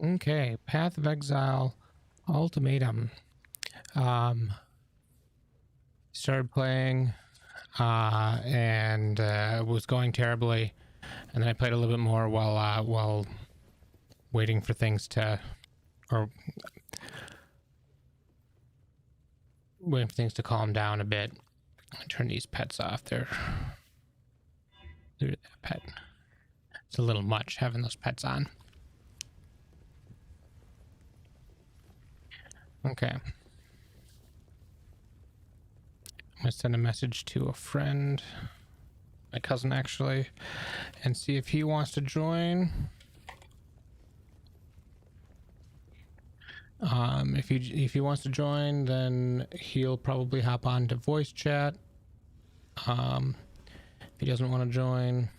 Okay, Path of Exile, Ultimatum. Started playing, and it was going terribly, and then I played a little bit more while waiting for things to, or waiting for things to calm down a bit. Turn these pets off. They're that pet. It's a little much having those pets on. Okay. I'm gonna send a message to a friend, my cousin actually, and see if he wants to join. If he wants to join, then he'll probably hop on to voice chat. If he doesn't want to join,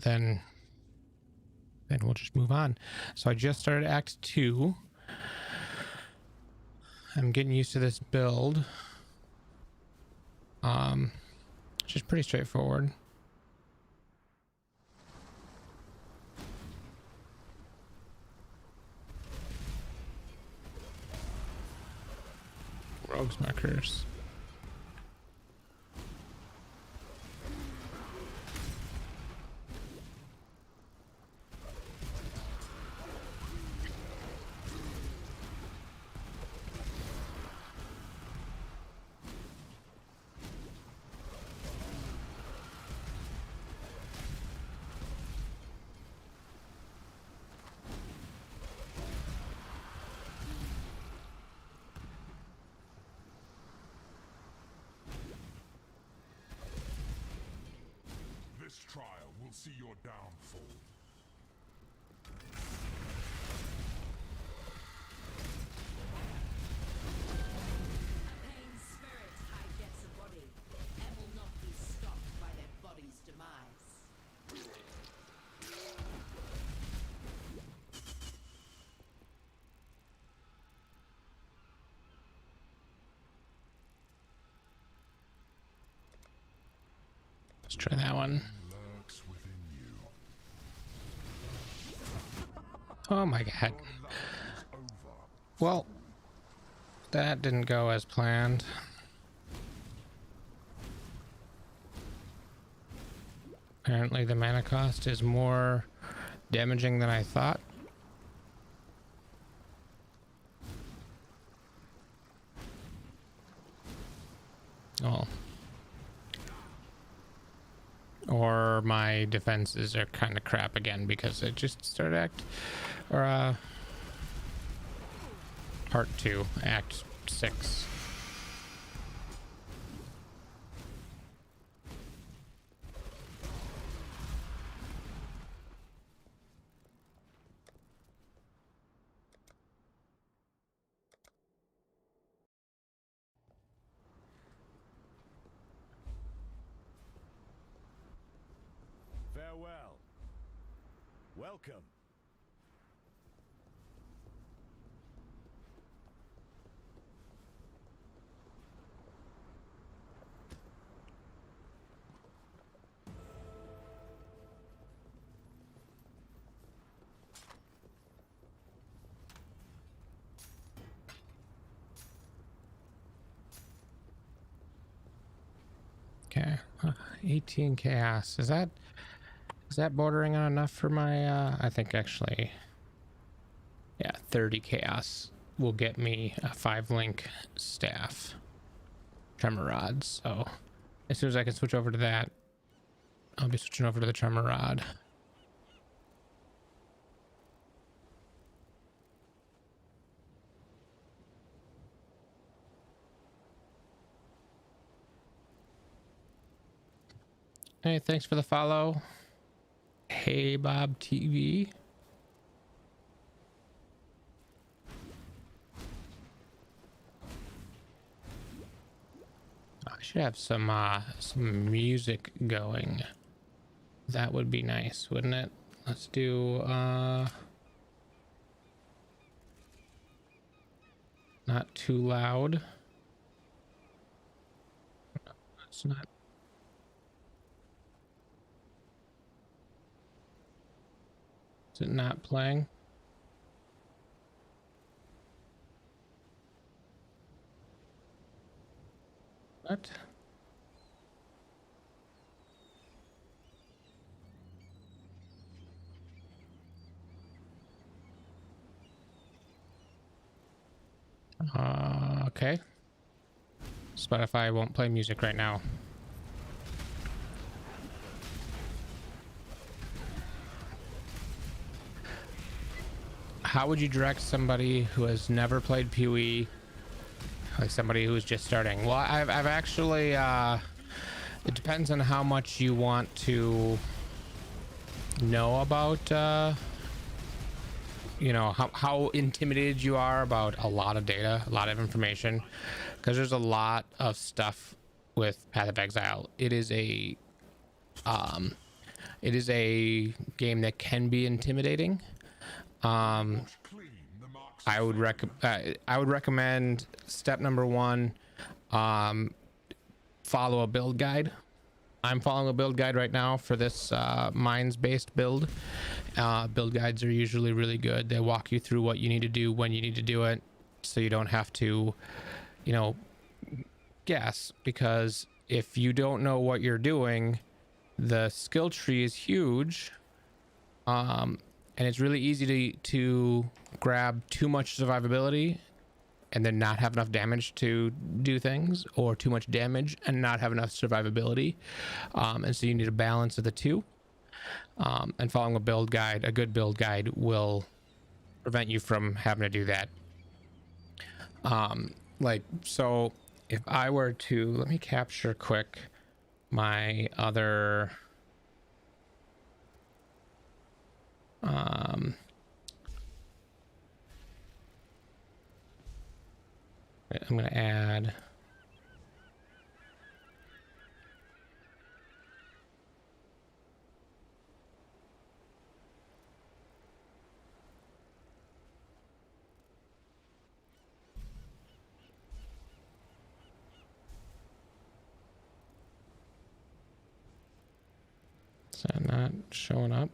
then we'll just move on. So I just started Act 2. I'm getting used to this build. Just pretty straightforward. Rogues markers. This trial will see your downfall. Pain spirit high-gets a body, and will not be stopped by their body's demise. Let's try that one. Lurks within you. Oh my god. Well, that didn't go as planned. Apparently the mana cost is more damaging than I thought. Oh. Or my defenses are kind of crap again because it just started part 2, Act 6. Farewell. Welcome. Okay, 18 chaos. Is that bordering on enough for my I think actually, yeah, 30 chaos will get me a 5-link staff tremor rod. So as soon as I can switch over to that, I'll be switching over to the tremor rod. Hey, thanks for the follow. Hey Bob TV. I should have some music going. That would be nice, wouldn't it? Let's do not too loud. It's not. Is it not playing? What? Okay. Spotify won't play music right now. How would you direct somebody who has never played PoE, like somebody who's just starting? Well, I've actually, it depends on how much you want to know about, you know, how intimidated you are about a lot of data, a lot of information, because there's a lot of stuff with Path of Exile. It is a game that can be intimidating. Wash clean the marks of I would recommend step number one, follow a build guide. I'm following a build guide right now for this mines based build. Build guides are usually really good. They walk you through what you need to do when you need to do it, so you don't have to, you know, guess, because if you don't know what you're doing, the skill tree is huge. And it's really easy to grab too much survivability and then not have enough damage to do things, or too much damage and not have enough survivability. And so you need a balance of the two. And following a build guide, a good build guide, will prevent you from having to do that. Like, so if I were to, let me capture quick my other, I'm going to add, is that not showing up?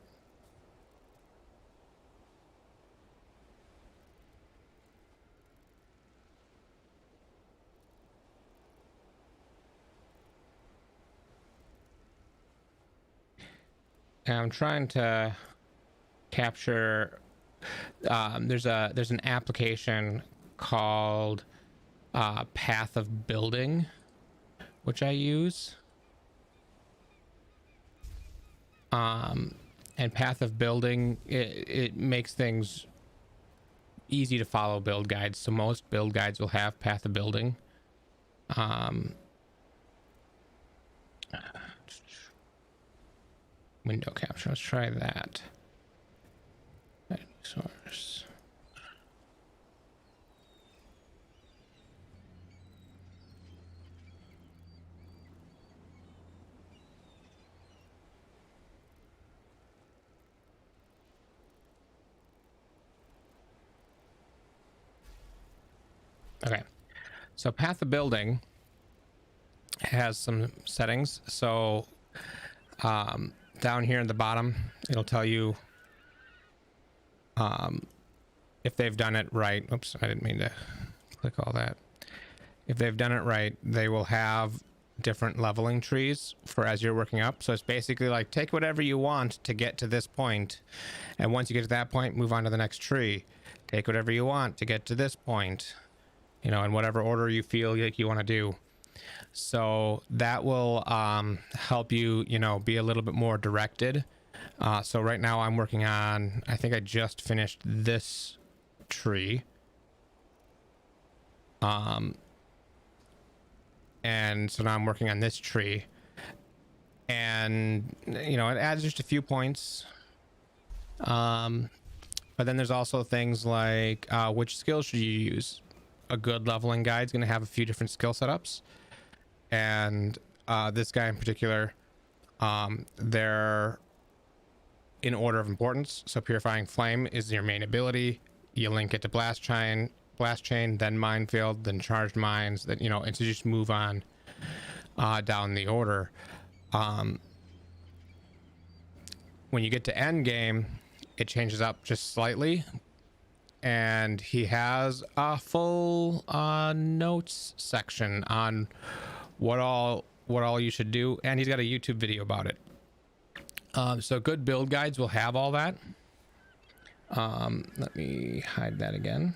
And I'm trying to capture, there's an application called Path of Building, which I use. And Path of Building, it makes things easy to follow build guides. So most build guides will have Path of Building. Window capture, let's try that. Source. Okay, so Path of Building has some settings. So down here in the bottom, it'll tell you if they've done it right. Oops, I didn't mean to click all that. If they've done it right, they will have different leveling trees for as you're working up. So it's basically like, take whatever you want to get to this point, and once you get to that point, move on to the next tree. Take whatever you want to get to this point, you know, in whatever order you feel like you want to do. So that will help you, you know, be a little bit more directed. So right now I'm working on, I think I just finished this tree. And so now I'm working on this tree. And, you know, it adds just a few points. But then there's also things like which skills should you use? A good leveling guide is going to have a few different skill setups. And this guy in particular, they're in order of importance. So Purifying Flame is your main ability. You link it to Blast Chain, then Minefield, then Charged Mines. Then, you know, and to just move on. down the order. When you get to end game, it changes up just slightly, and he has a full notes section on what all you should do, and he's got a YouTube video about it. So good build guides will have all that. Let me hide that again.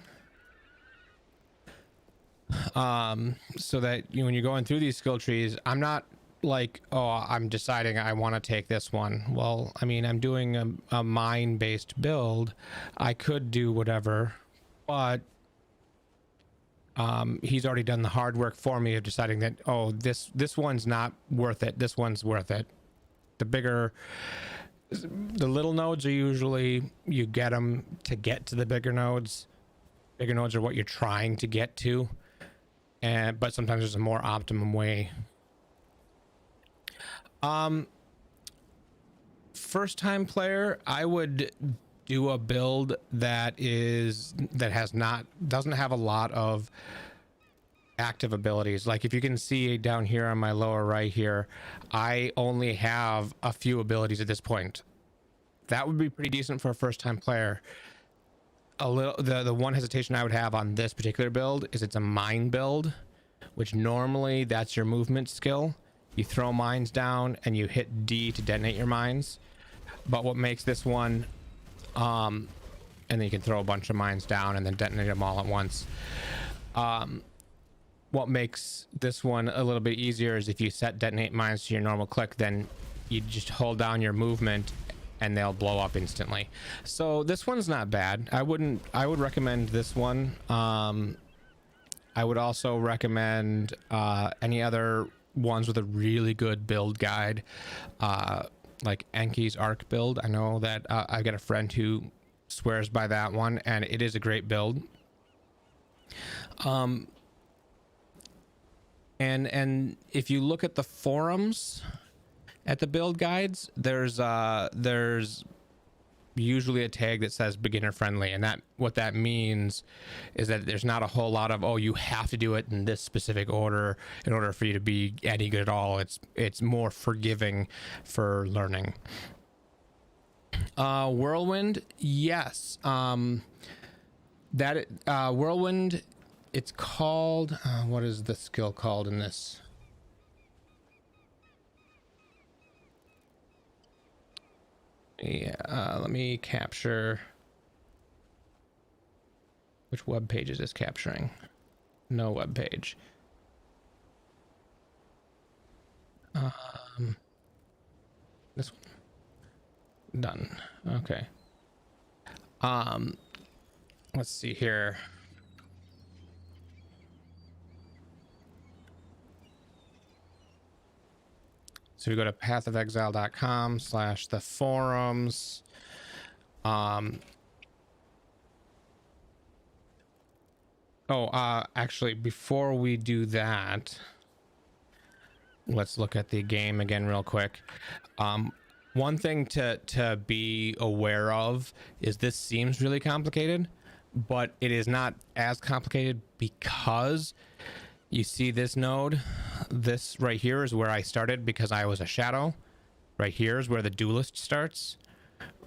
So that when you're going through these skill trees, I'm not like, oh, I'm deciding I want to take this one. Well, I mean, I'm doing a mine-based build. I could do whatever, but he's already done the hard work for me of deciding that, oh, this one's not worth it. This one's worth it. The little nodes are usually, you get them to get to the bigger nodes. Bigger nodes are what you're trying to get to, but sometimes there's a more optimum way. First time player, I would do a build that doesn't have a lot of active abilities. Like if you can see down here on my lower right here, I only have a few abilities at this point. That would be pretty decent for a first time player. The one hesitation I would have on this particular build is it's a mine build, which normally that's your movement skill. You throw mines down and you hit D to detonate your mines. But what makes this one, and then you can throw a bunch of mines down and then detonate them all at once. What makes this one a little bit easier is if you set detonate mines to your normal click, then you just hold down your movement and they'll blow up instantly. So this one's not bad. I would recommend this one. I would also recommend any other ones with a really good build guide, like Enki's Arc build. I know that I've got a friend who swears by that one, and it is a great build. And if you look at the forums at the build guides, there's usually a tag that says beginner friendly, and what that means is that there's not a whole lot of, oh, you have to do it in this specific order in order for you to be any good at all. It's more forgiving for learning. Whirlwind, yes. Whirlwind, it's called, what is the skill called in this? Yeah, let me capture. Which web page is this capturing? No web page. This one. Done. Okay. Let's see here. So we go to pathofexile.com/the forums. Actually, before we do that, let's look at the game again real quick. One thing to be aware of is this seems really complicated, but it is not as complicated because you see this node. This right here is where I started because I was a shadow. Right here is where the duelist starts.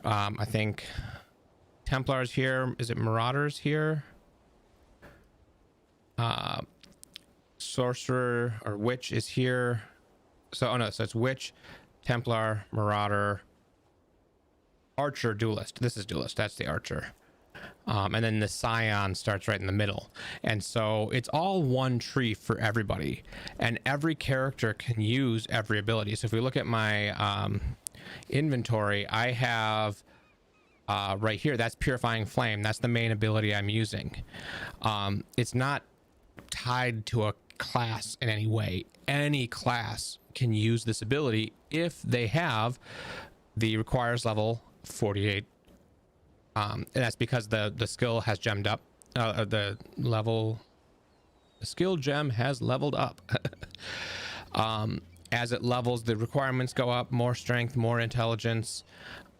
I think Templars here. Is it Marauders here? Sorcerer or Witch is here. So it's Witch, Templar, Marauder, Archer, Duelist. This is Duelist. That's the Archer. And then the Scion starts right in the middle. And so it's all one tree for everybody. And every character can use every ability. So if we look at my inventory, I have right here, that's Purifying Flame. That's the main ability I'm using. It's not tied to a class in any way. Any class can use this ability if they have the requires level 48. And that's because the skill has gemmed up. The skill gem has leveled up. As it levels, the requirements go up, more strength, more intelligence.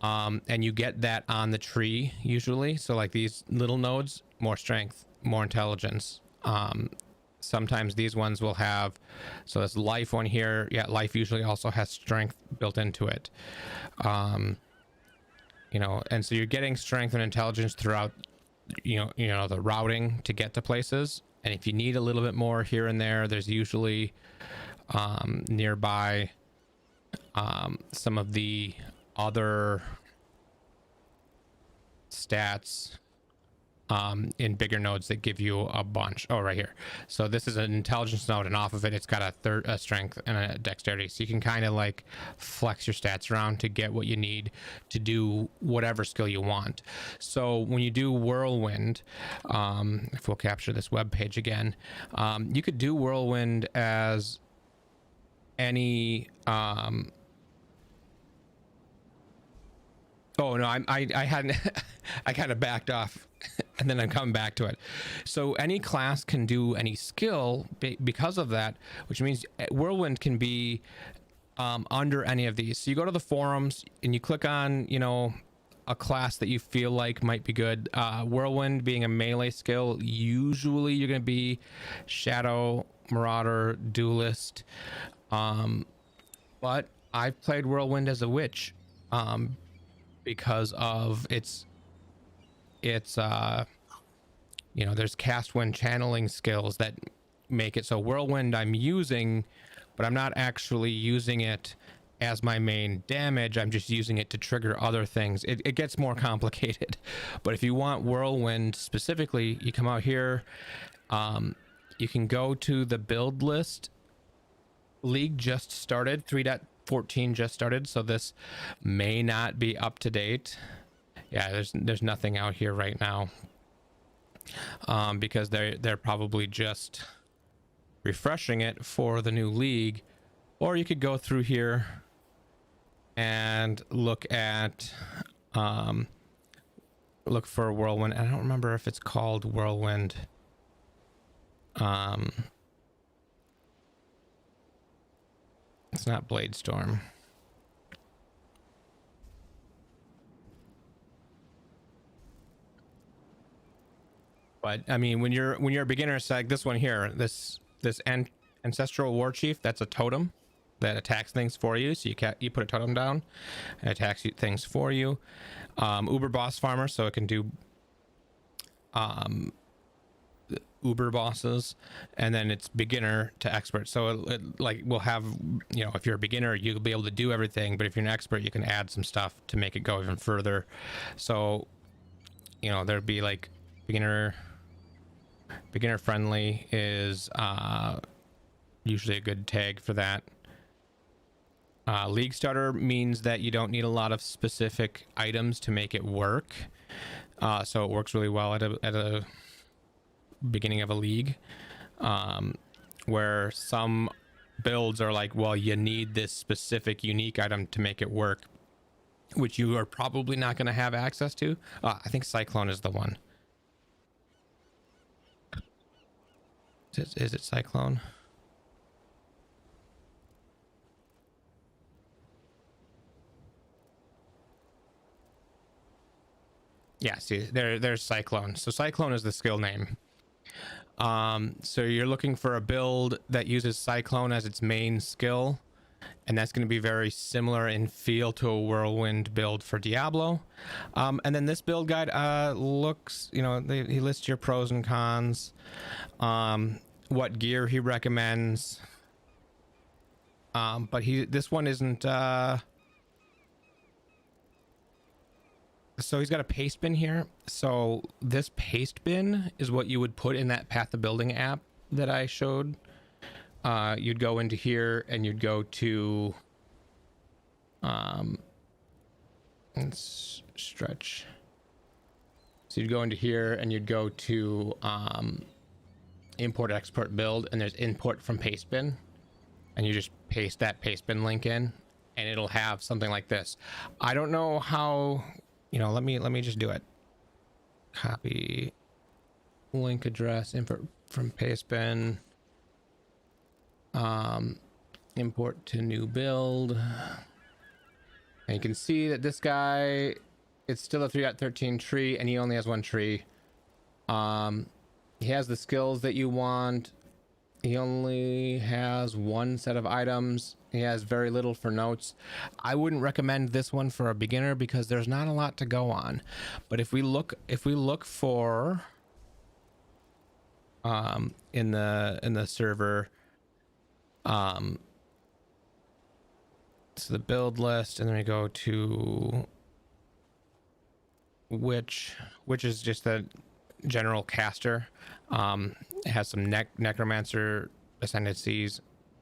And you get that on the tree usually. So like these little nodes, more strength, more intelligence. Sometimes these ones will have, so this life one here, yeah, life usually also has strength built into it. You know, and so you're getting strength and intelligence throughout, you know, the routing to get to places. And if you need a little bit more here and there, there's usually nearby some of the other stats in bigger nodes that give you a bunch. Oh, right here. So this is an intelligence node, and off of it, it's got a strength and a dexterity. So you can kind of like flex your stats around to get what you need to do whatever skill you want. So when you do whirlwind, if we'll capture this web page again, you could do whirlwind as any oh no, I hadn't I kind of backed off and then I'm coming back to it. So any class can do any skill because of that, which means whirlwind can be under any of these. So you go to the forums and you click on, you know, a class that you feel like might be good. Whirlwind being a melee skill, usually you're going to be Shadow, Marauder, Duelist. But I've played Whirlwind as a witch because of its you know, there's cast when channeling skills that make it so Whirlwind I'm using, but I'm not actually using it as my main damage. I'm just using it to trigger other things. It gets more complicated. But if you want Whirlwind specifically, you come out here, you can go to the build list. League just started, 3.14 just started, so this may not be up to date. Yeah, there's nothing out here right now, because they're probably just refreshing it for the new league. Or you could go through here and look at look for Whirlwind. I don't remember if it's called Whirlwind. It's not Blade Storm. But I mean, when you're a beginner, it's like this one here, this ancestral war chief, that's a totem that attacks things for you. So you put a totem down and attacks things for you. Uber boss farmer, so it can do uber bosses, and then it's beginner to expert, so it like will have, you know, if you're a beginner you'll be able to do everything, but if you're an expert you can add some stuff to make it go even further. So, you know, there'd be like beginner friendly is usually a good tag for that. League starter means that you don't need a lot of specific items to make it work, so it works really well at a beginning of a league, where some builds are like, well, you need this specific unique item to make it work, which you are probably not going to have access to. I think Cyclone is the one. Is it Cyclone? Yeah, see, there's Cyclone. So Cyclone is the skill name. So you're looking for a build that uses Cyclone as its main skill, and that's going to be very similar in feel to a Whirlwind build for Diablo. And then this build guide looks, you know, he lists your pros and cons, what gear he recommends, but this one isn't so he's got a paste bin here. So this paste bin is what you would put in that Path of Building app that I showed. You'd go into here and you'd go to let's stretch. So you'd go into here and you'd go to import export build, and there's import from paste bin, and you just paste that paste bin link in and it'll have something like this. I don't know how, you know, let me just do it. Copy link address, import from paste bin, import to new build, and you can see that this guy, it's still a 3.13 tree, and he only has one tree. He has the skills that you want. He only has one set of items. He has very little for notes. I wouldn't recommend this one for a beginner because there's not a lot to go on. But if we look for in the server, so the build list, and then we go to which is just the general caster. It has some necromancer ascendancies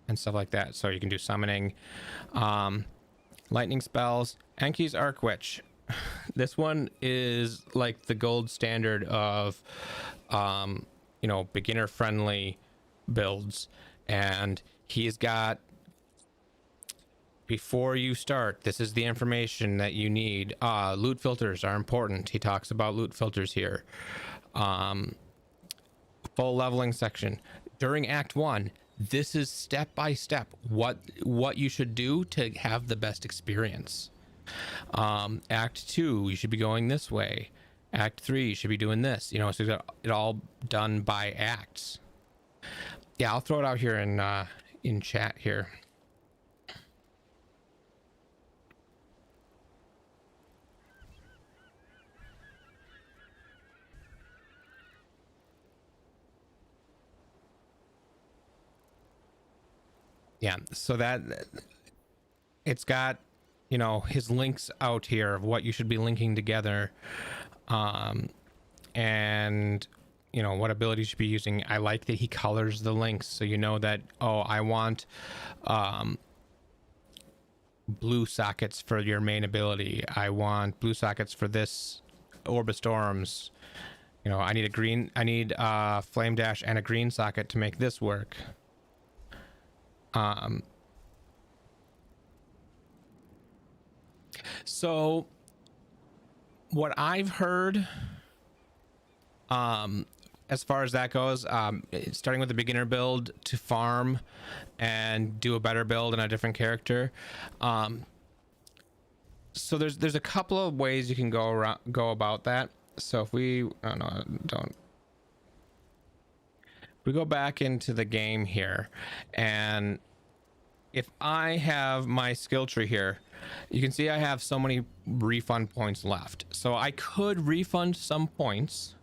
and stuff like that, so you can do summoning, lightning spells. Enki's Arc Witch. This one is like the gold standard of beginner friendly builds, and he's got, before you start, this is the information that you need. Loot filters are important. He talks about loot filters here. Full leveling section during Act 1. This is step by step what you should do to have the best experience. Act 2, you should be going this way. Act 3, you should be doing this. So you got it all done by acts. Yeah, I'll throw it out here in chat here. Yeah, so that it's got his links out here of what you should be linking together, and what abilities you should be using. I like that he colors the links so you know that, oh, I want blue sockets for your main ability, I want blue sockets for this Orb of Storms, I need Flame Dash and a green socket to make this work. So what I've heard, as far as that goes, starting with the beginner build to farm and do a better build in a different character. So there's a couple of ways you can go about that. So if we, we go back into the game here, and if I have my skill tree here, you can see I have so many refund points left. So I could refund some points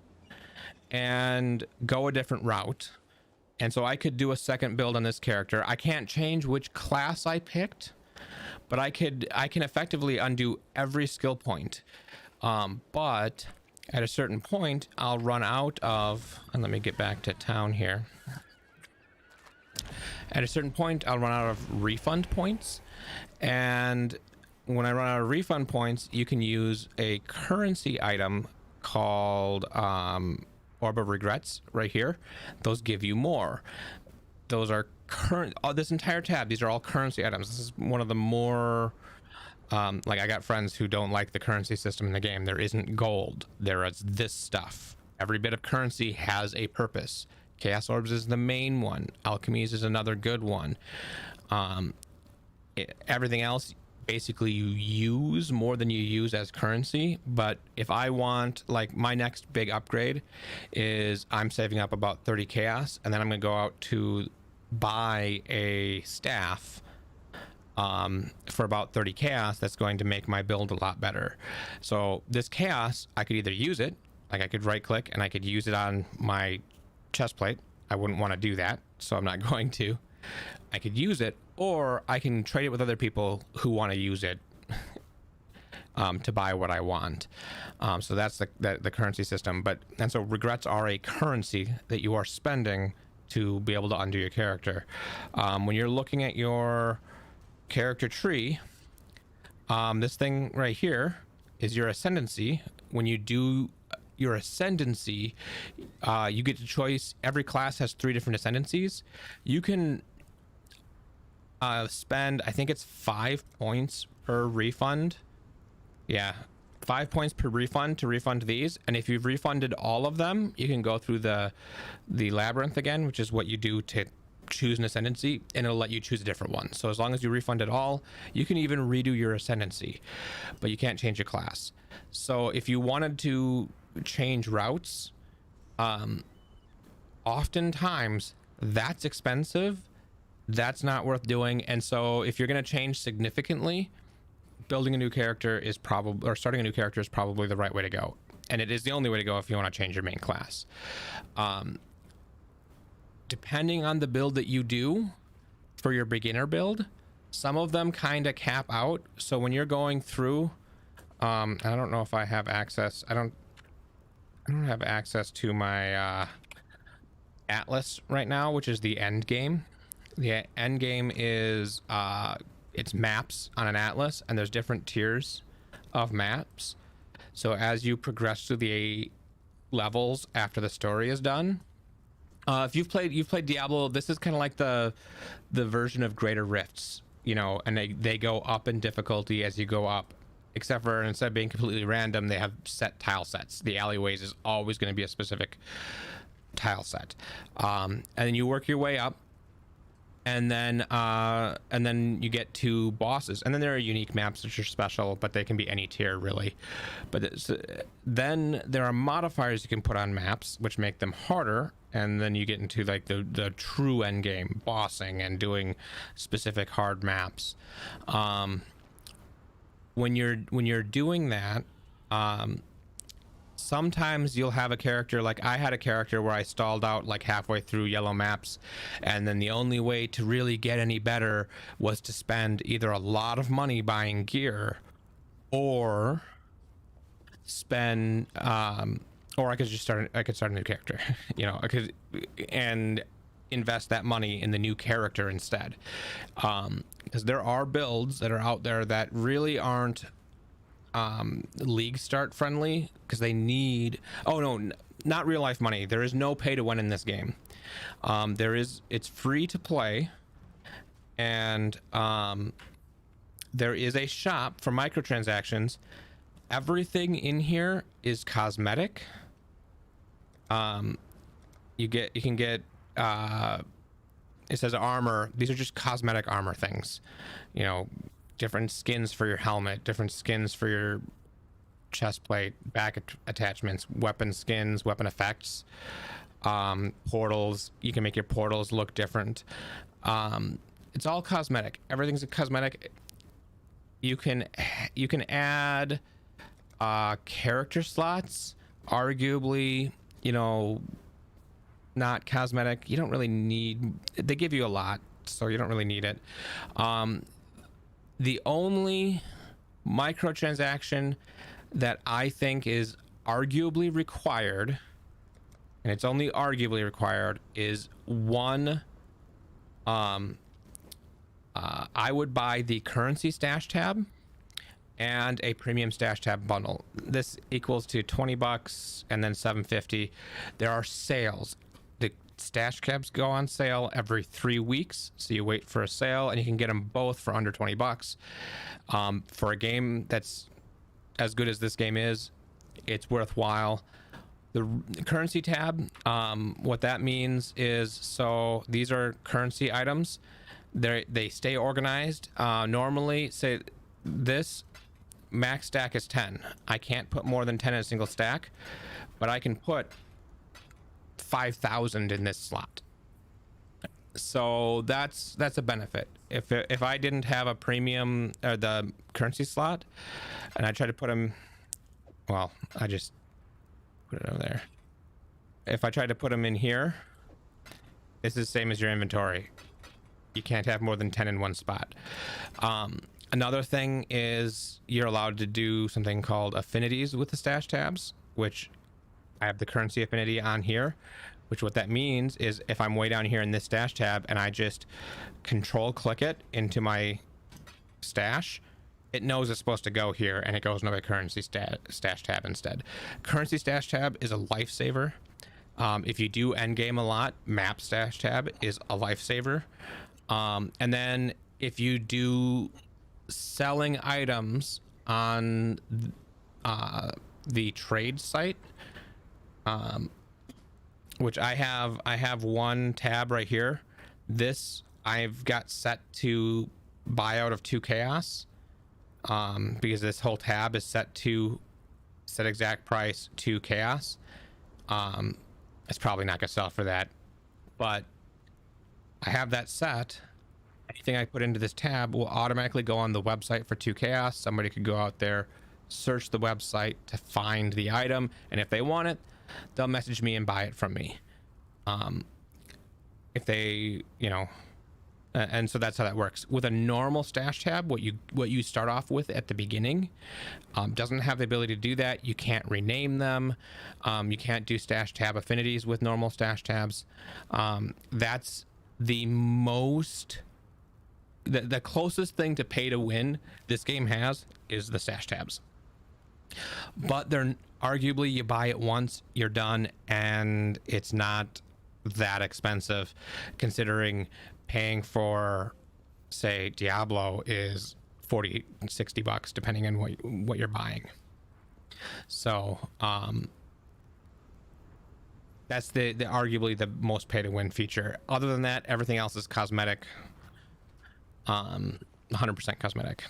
and go a different route. And so I could do a second build on this character. I can't change which class I picked, but I can effectively undo every skill point. But at a certain point, I'll run out of, and let me get back to town here. At a certain point, I'll run out of refund points. And when I run out of refund points, you can use a currency item called Orb of Regrets right here. Those give you more. Those are current, this entire tab, these are all currency items. This is one of the more, like, I got friends who don't like the currency system in the game. There isn't gold. There is this stuff. Every bit of currency has a purpose. Chaos Orbs is the main one. Alchemies is another good one. Everything else, basically you use more than you use as currency. But if I want, like, my next big upgrade is I'm saving up about 30 chaos, and then I'm gonna go out to buy a staff for about 30 chaos. That's going to make my build a lot better. So this chaos, I could either use it, like I could right click and I could use it on my chest plate. I wouldn't want to do that, so I'm not going to. I could use it, or I can trade it with other people who want to use it to buy what I want. So that's the currency system. And so regrets are a currency that you are spending to be able to undo your character. When you're looking at your character tree, this thing right here is your ascendancy. When you do your ascendancy, you get to choice. Every class has 3 different ascendancies. You can spend, I think it's 5 points per refund. Yeah, 5 points per refund to refund these. And if you've refunded all of them, you can go through the labyrinth again, which is what you do to choose an ascendancy, and it'll let you choose a different one. So as long as you refund it all, you can even redo your ascendancy, but you can't change your class. So if you wanted to change routes, oftentimes that's expensive. That's not worth doing. And so if you're going to change significantly, building a new character is probably, or starting a new character is probably the right way to go. And it is the only way to go if you want to change your main class. Depending on the build that you do for your beginner build, some of them kind of cap out. So when you're going through, I don't know if I have access. I don't have access to my Atlas right now, which is the end game. The end game is it's maps on an Atlas, and there's different tiers of maps. So as you progress through the levels after the story is done, if you've played Diablo, this is kind of like the version of Greater Rifts, you know, and they go up in difficulty as you go up, except for instead of being completely random, they have set tile sets. The alleyways is always going to be a specific tile set, and then you work your way up, and then you get to bosses, and then there are unique maps which are special, but they can be any tier really. But then there are modifiers you can put on maps which make them harder, and then you get into like the true end game, bossing and doing specific hard maps. When you're doing that, sometimes you'll have a character, like I had a character where I stalled out like halfway through yellow maps, and then the only way to really get any better was to spend either a lot of money buying gear, or spend or I could start a new character, you know, and invest that money in the new character instead, because there are builds that are out there that really aren't league start friendly, because they need, not real life money. There is no pay to win in this game. It's free to play, and there is a shop for microtransactions. Everything in here is cosmetic. You can get it says armor. These are just cosmetic armor things, you know, different skins for your helmet, different skins for your chest plate, back attachments, weapon skins, weapon effects, portals. You can make your portals look different. It's all cosmetic. Everything's a cosmetic. You can add character slots, arguably, you know, not cosmetic. You don't really need, they give you a lot, so you don't really need it. The only microtransaction that I think is arguably required, and it's only arguably required, is one. I would buy the currency stash tab and a premium stash tab bundle. This equals to $20 and then $7.50. There are sales. The stash tabs go on sale every 3 weeks, so you wait for a sale, and you can get them both for under $20. For a game that's as good as this game is, it's worthwhile. The currency tab, what that means is, so these are currency items. They stay organized. Normally, say this max stack is 10. I can't put more than 10 in a single stack, but I can put 5,000 in this slot. So that's a benefit. If I didn't have a premium or the currency slot, and I tried to put them, well, I just put it over there. If I tried to put them in here, it's the same as your inventory. You can't have more than 10 in one spot. Another thing is you're allowed to do something called affinities with the stash tabs, which I have the currency affinity on here, which what that means is if I'm way down here in this stash tab and I just control click it into my stash, it knows it's supposed to go here, and it goes into my currency stash tab instead. Currency stash tab is a lifesaver. If you do end game a lot, map stash tab is a lifesaver. And then if you do selling items on the trade site, which I have one tab right here. This I've got set to buy out of 2 chaos, because this whole tab is set exact price 2 chaos. It's probably not gonna sell for that, but I have that set. Anything I put into this tab will automatically go on the website for 2 chaos. Somebody could go out there, search the website to find the item, and if they want it, they'll message me and buy it from me. If they, you know, and so that's how that works. With a normal stash tab, what you start off with at the beginning doesn't have the ability to do that. You can't rename them. You can't do stash tab affinities with normal stash tabs. That's the closest thing to pay to win this game has is the stash tabs. But they're arguably, you buy it once, you're done, and it's not that expensive, considering paying for, say, Diablo is 40, 60 bucks depending on what you're buying. So that's the arguably the most pay to win feature. Other than that, everything else is cosmetic. 100% cosmetic.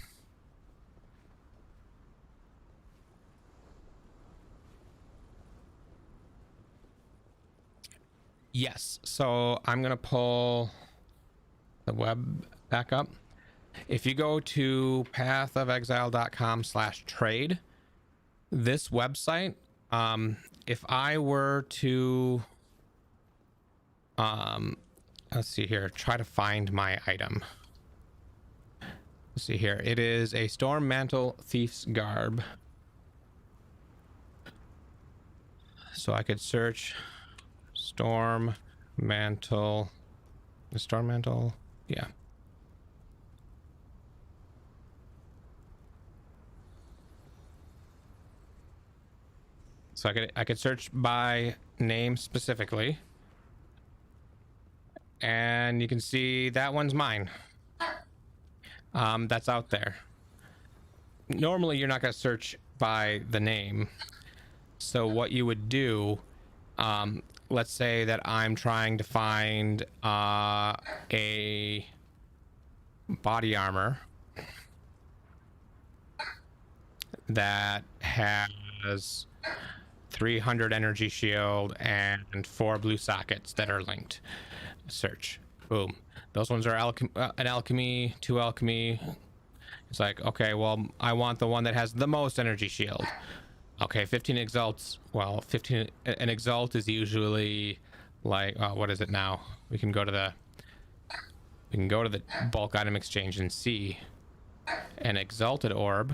Yes, so I'm gonna pull the web back up. If you go to pathofexile.com/trade, this website, if I were to let's see here, try to find my item. Let's see here, it is a Storm Mantle Thief's Garb. So I could search Storm Mantle, yeah. So I could search by name specifically, and you can see that one's mine. That's out there. Normally you're not going to search by the name. So what you would do, let's say that I'm trying to find a body armor that has 300 energy shield and 4 blue sockets that are linked. Search. Boom. Those ones are an alchemy, 2 alchemy. It's like, okay, well, I want the one that has the most energy shield. Okay, 15 exalts. Well, an exalt is usually like, what is it now? We can go to the bulk item exchange and see an exalted orb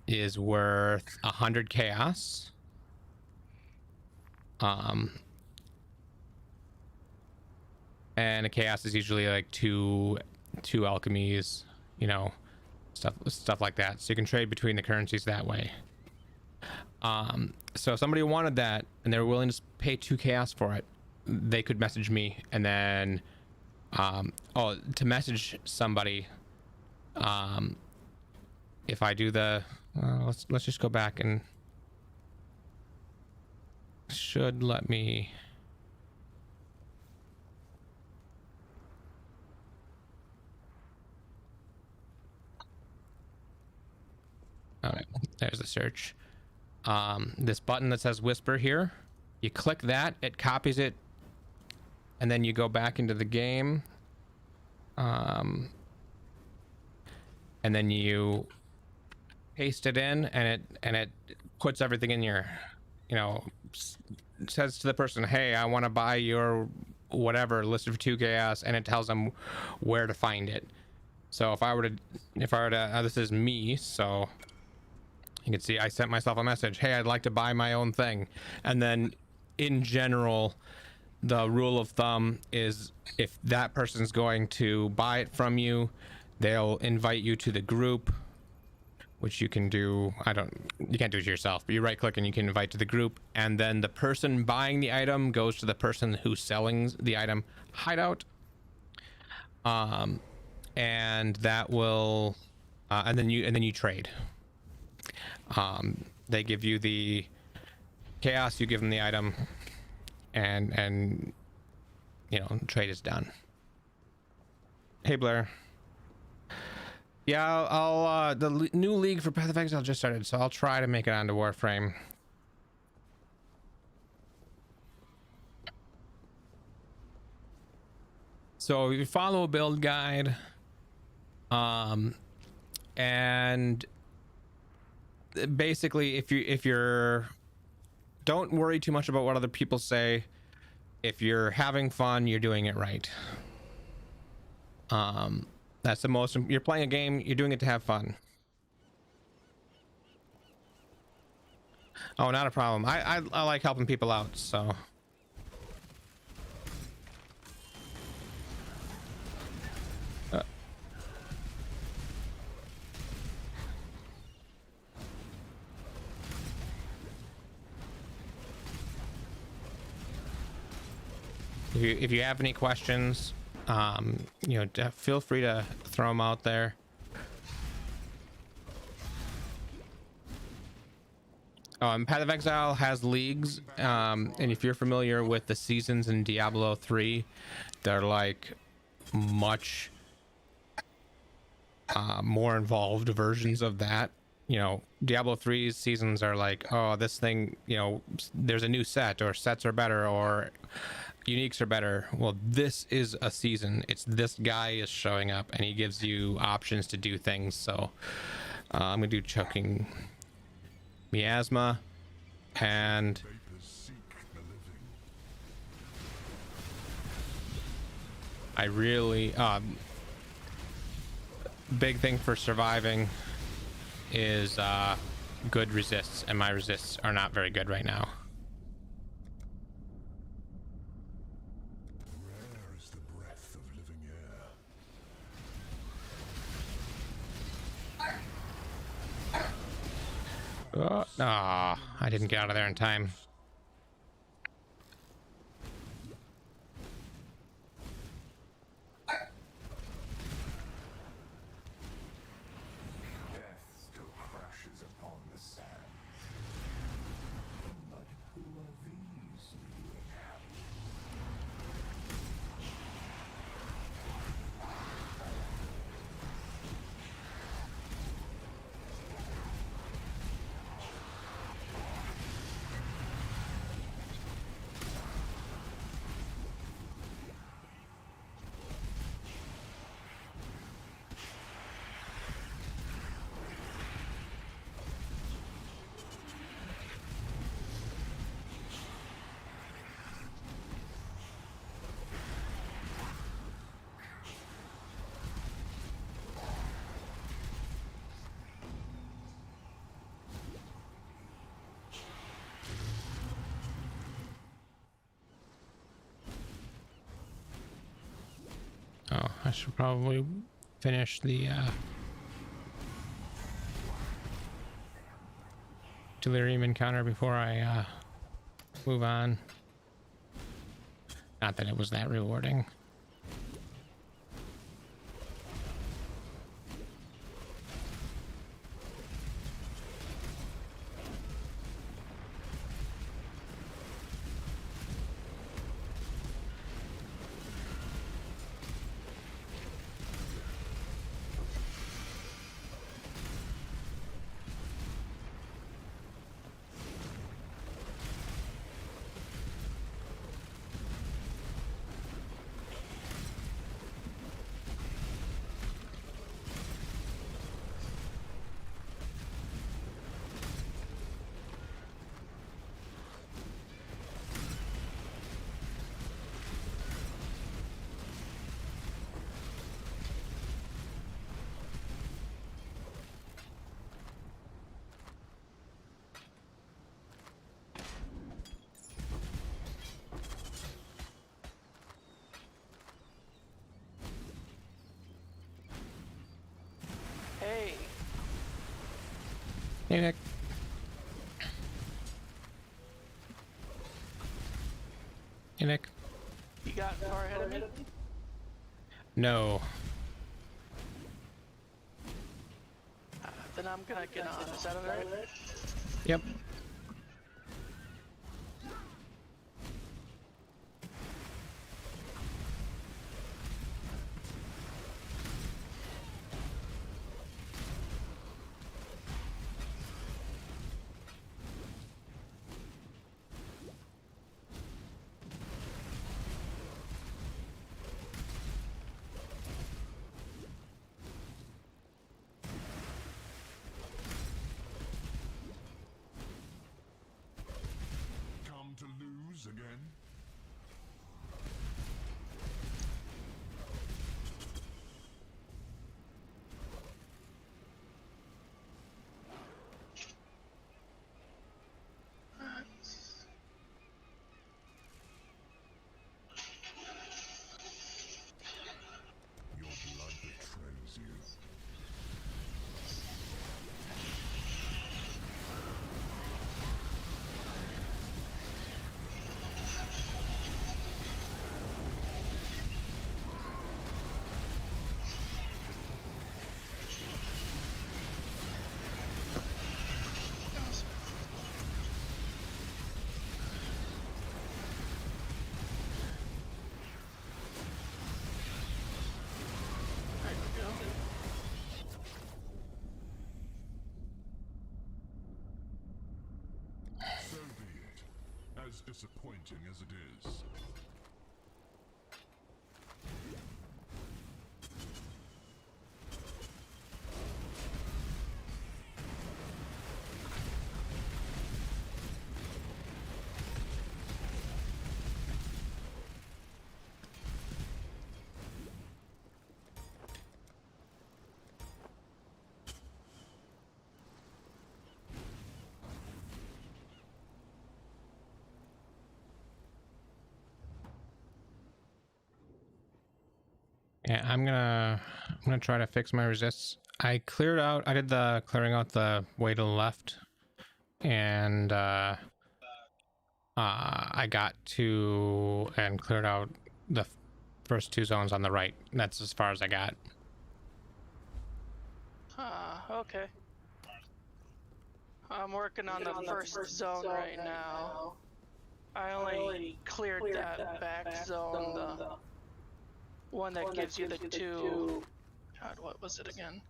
is worth 100 chaos. And a chaos is usually like two alchemies, you know, stuff like that. So you can trade between the currencies that way. So if somebody wanted that and they were willing to pay 2 chaos for it, they could message me, and then to message somebody, if I do the let's just go back, and should let me. All right, there's the search. This button that says whisper here, you click that, it copies it, and then you go back into the game, and then you paste it in, and it puts everything in your, you know, says to the person, hey, I want to buy your whatever listed for 2 chaos, and it tells them where to find it. So if I were to this is me, so you can see I sent myself a message, hey, I'd like to buy my own thing. And then in general, the rule of thumb is if that person's going to buy it from you, they'll invite you to the group, which you can do. You can't do it yourself, but you right click and you can invite to the group. And then the person buying the item goes to the person who's selling the item hideout. And that will, and then you trade. They give you the chaos, you give them the item, and you know, trade is done. Hey Blair. Yeah, I'll the new league for Path of Exile just started, so I'll try to make it onto Warframe. So you follow a build guide, and basically if you're don't worry too much about what other people say. If you're having fun, you're doing it right. That's the most. You're playing a game, you're doing it to have fun. Oh, not a problem. I like helping people out, so. If you have any questions, you know, feel free to throw them out there. Path of Exile has leagues, and if you're familiar with the seasons in Diablo 3, they're like much more involved versions of that. You know, Diablo 3's seasons are like, oh, this thing, you know, there's a new set, or sets are better, or uniques are better. Well, this is a season. It's this guy is showing up and he gives you options to do things. So I'm gonna do choking miasma, and I really big thing for surviving is good resists, and my resists are not very good right now. Rare is the breath of living air. I didn't get out of there in time. Death still crashes upon the sand. But who are these new Oh, I should probably finish the delirium encounter before I move on. Not that it was that rewarding. Hey, Hey, Nick. Hey, Nick. you got far ahead of me? No. Then I'm gonna get on. Is that alright? Yep. Once again? Your blood betrays you. There we go. So be it. As disappointing as it is. Yeah, I'm gonna try to fix my resists. I did the clearing out the way to the left, and I got to and cleared out the first two zones on the right. That's as far as I got. Okay. I'm working on the first zone right now. I only cleared that back zone, the one that gives you the two. God, what was it again?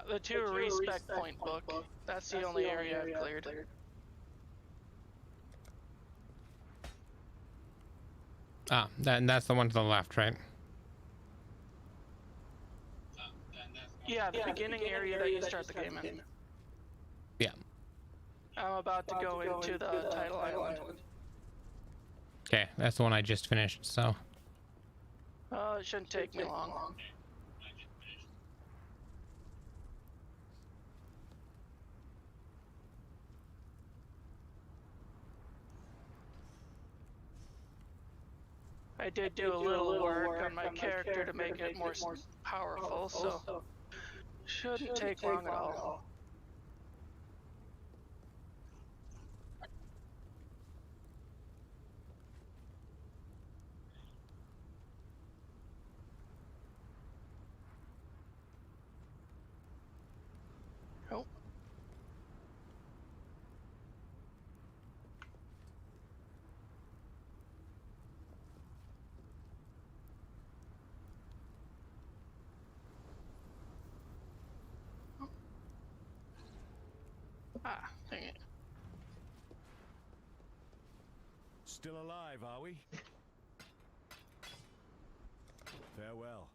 The two respec point book. That's the only area I've cleared. That's the one to the left, right? Yeah, the beginning area that you start the game in. Yeah. I'm about to go into the title island. Okay, that's the one I just finished. So Oh, it shouldn't take me long. I did do a little work on my character to make it more powerful, so shouldn't take long at all. Nope. Ah, dang it. Still alive, are we? Farewell.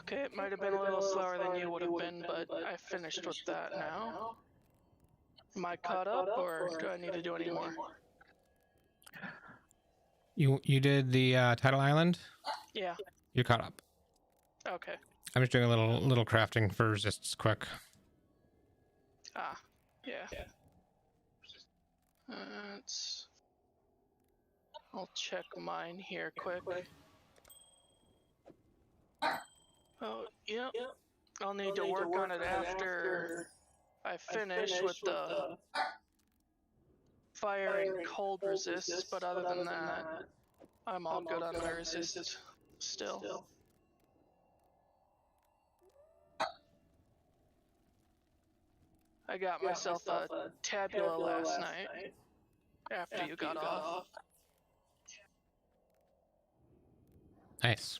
Okay, it might have been a little slower than you would have been, but I finished with that now. Am I caught up, or do I need to do any more? You did the tidal island? Yeah. You're caught up. Okay. I'm just doing a little crafting for resists quick. Ah. Yeah. Let's. I'll check mine here quick. Oh, yep. I'll need to work on it after I finish with the fire and cold resists, but other than that, I'm all good on my resist still. I got myself a tabula last night after you got off. Nice.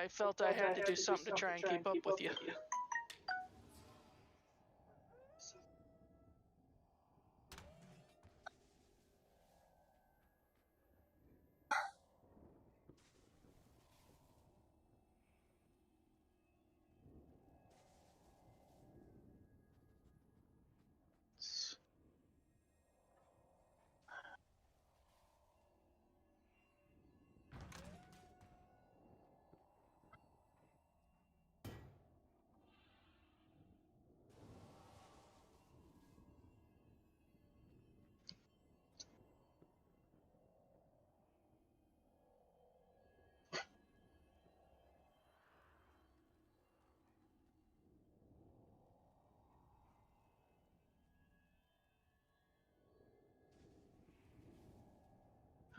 I felt I had to do something to try and keep up with you.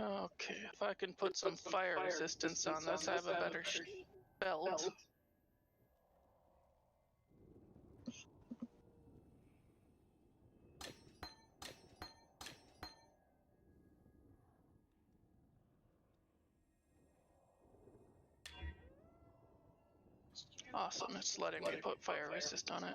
Okay, if I can put some fire resistance on this, I have a better belt. Awesome, it's letting me put fire resist on it.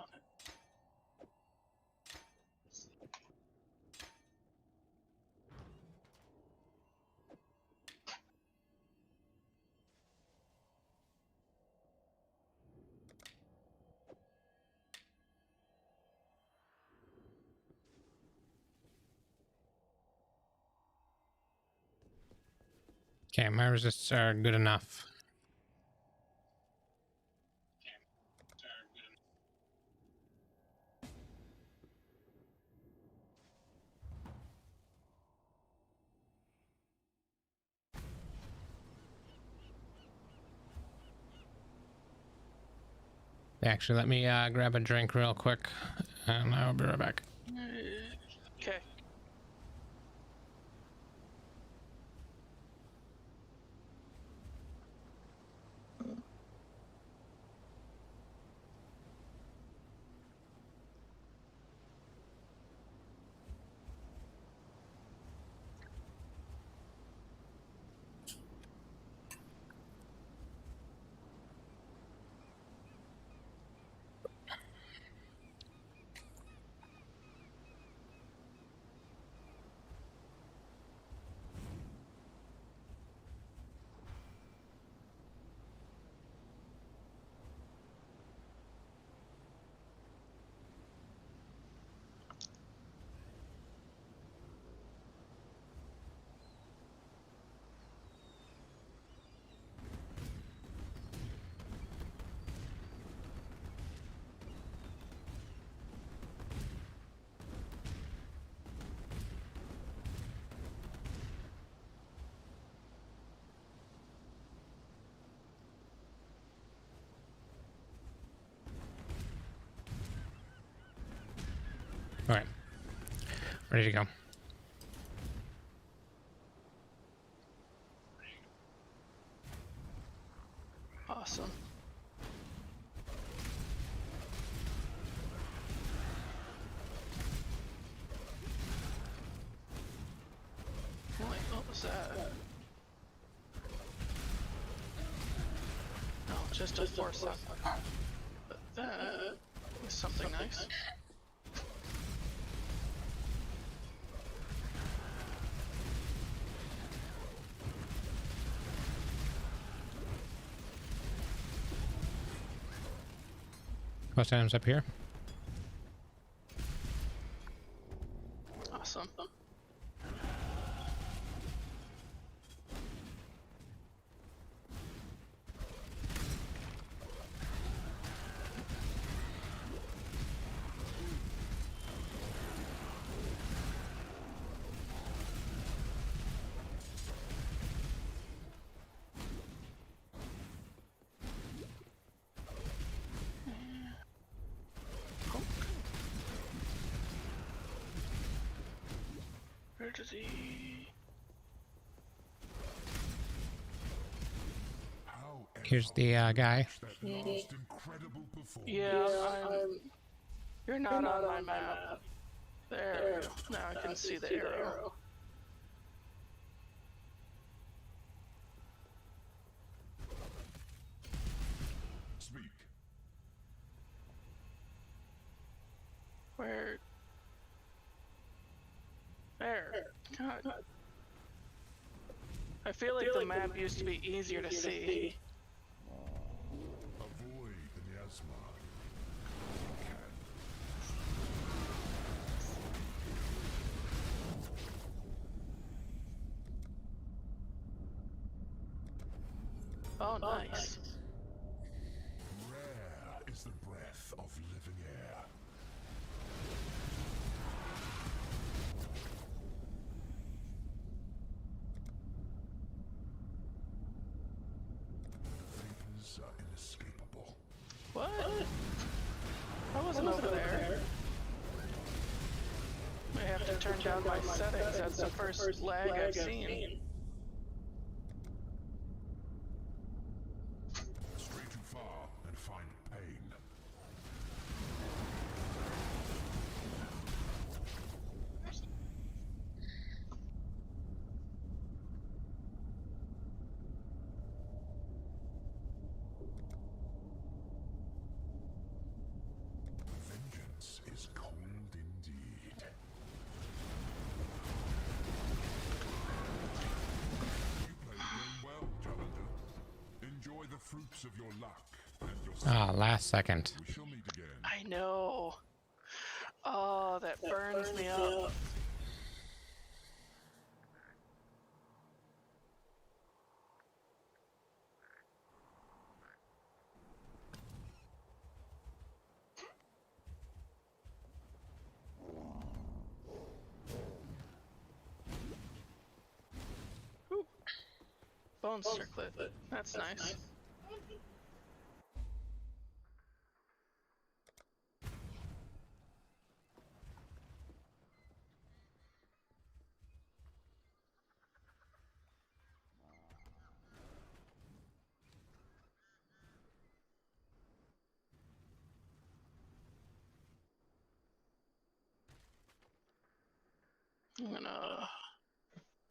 Okay, my resists are good enough. Actually, let me grab a drink real quick, and I'll be right back. Okay. All right, ready to go. Awesome. Wait, what was that? No, just a force up. But that is something nice. Most items up here. Awesome. Where does he? How Here's the guy. that last incredible performance. Yeah, you're not on my map. There we go. Now I can see the arrow. Speak. Where? There. God. I feel like the map used to be easier to see. Avoid the miasma. Oh, nice. Rare is the breath of living air. Vapors are inescapable. What? I wasn't over there. I have to turn down my settings. That's the first lag I've seen. Stray too far and find pain. Vengeance is cold indeed. You played the game well, Challenger. Enjoy the fruits of your luck and your Ah, last second. We shall meet again. I know. Oh, that burns me up. Ooh. Bone circlet. That's nice. I'm gonna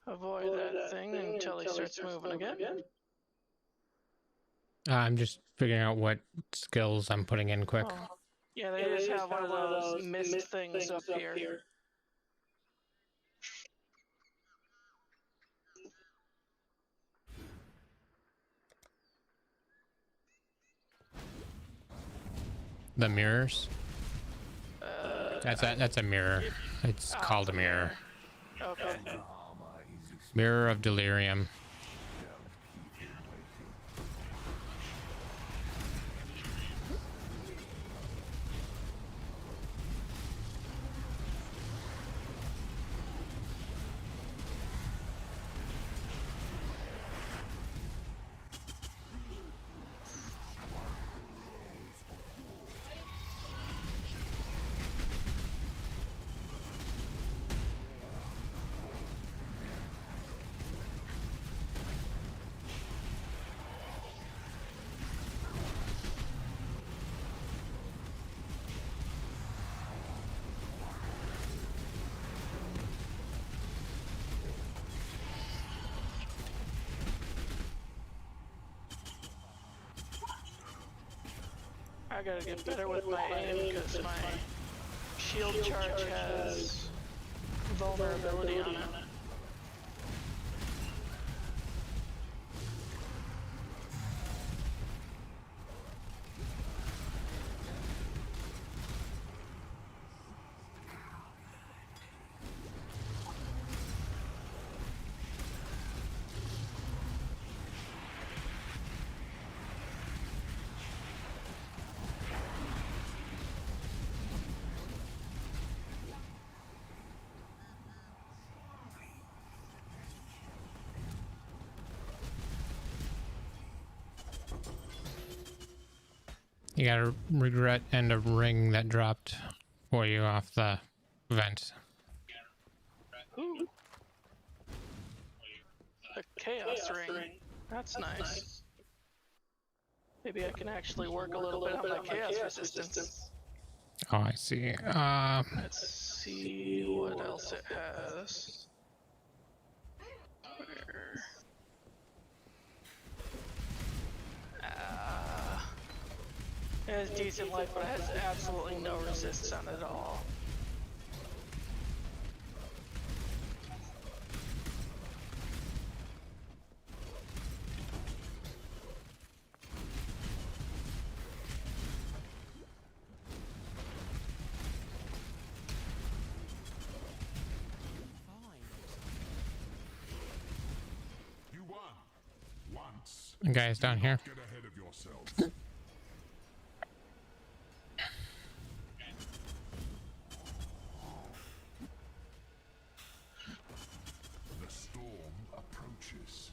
avoid that thing until he starts moving again. I'm just figuring out what skills I'm putting in quick. Oh. Yeah, they just have one of those mist things up here. The mirrors. That's a mirror. It's called a mirror. Okay. Mirror of delirium. I gotta get better with my aim because my shield charge has vulnerability on it. You gotta regret and a ring that dropped for you off the vent. Ooh. A chaos ring. That's nice. Maybe I can actually work a little bit on my chaos resistance. Oh, I see. Let's see what else it has. Where? It has decent life, but it has absolutely no resist on it at all. You won. Once. The guy's down here. Get ahead of yourselves. The storm approaches.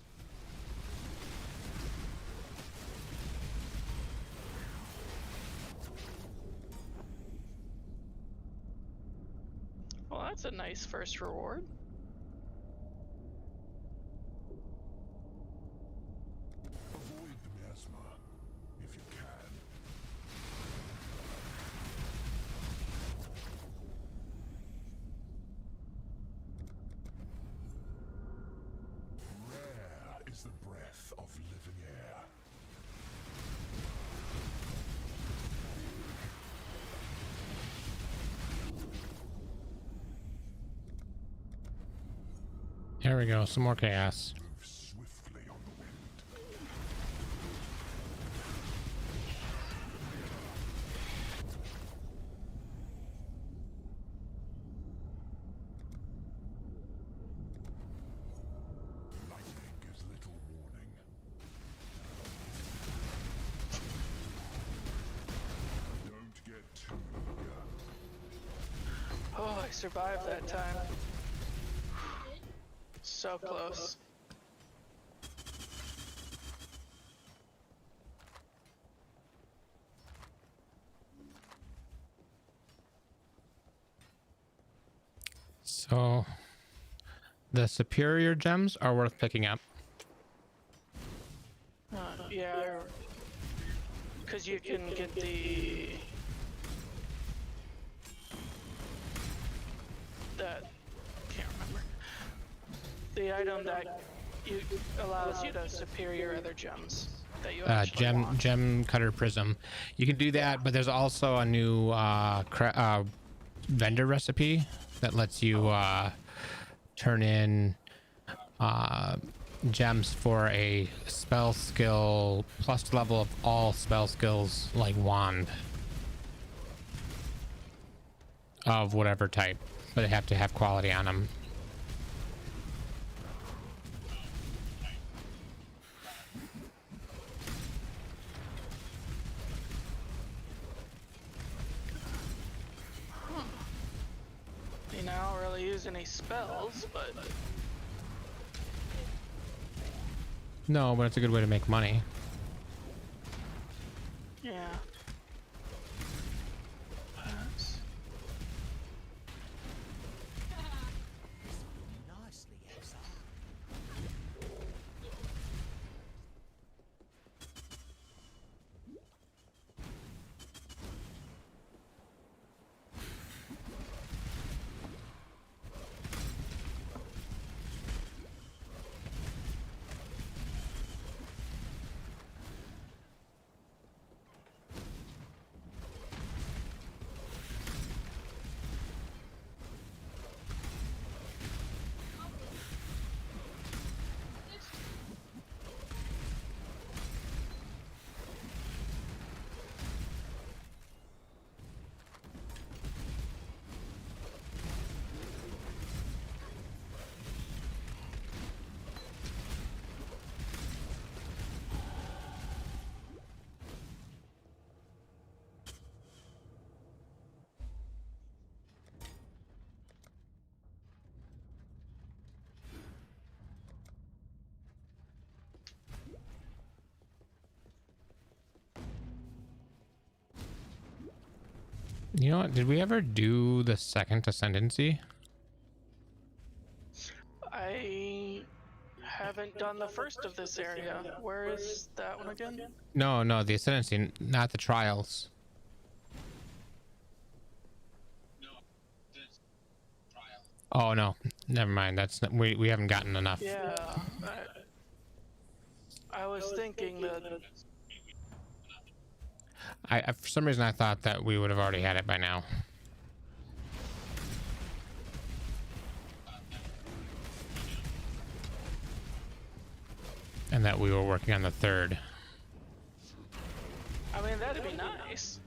Well, that's a nice first reward. Avoid the miasma if you can. Rare is the breath of living air. There we go. Some more chaos. Move swiftly on the wind. Lightning gives little warning. Don't get too eager. Oh, I survived that time. So close. So the superior gems are worth picking up. Yeah, because you can get that can't remember the item that allows you to superior other gems that you actually want. Gem cutter prism. You can do that, but there's also a new vendor recipe that lets you turn in gems for a spell skill plus level of all spell skills, like wand of whatever type, but they have to have quality on them. You know, I don't really use any spells, but No, but it's a good way to make money. yeah. Nicely, Exile. You know what? Did we ever do the second ascendancy? I haven't done the first of this area. Where is that one again? No, no, the ascendancy, not the trials. Oh no, never mind. That's not, we haven't gotten enough. Yeah. I was thinking that. I for some reason I thought that we would have already had it by now. And that we were working on the third. I mean, that'd be nice.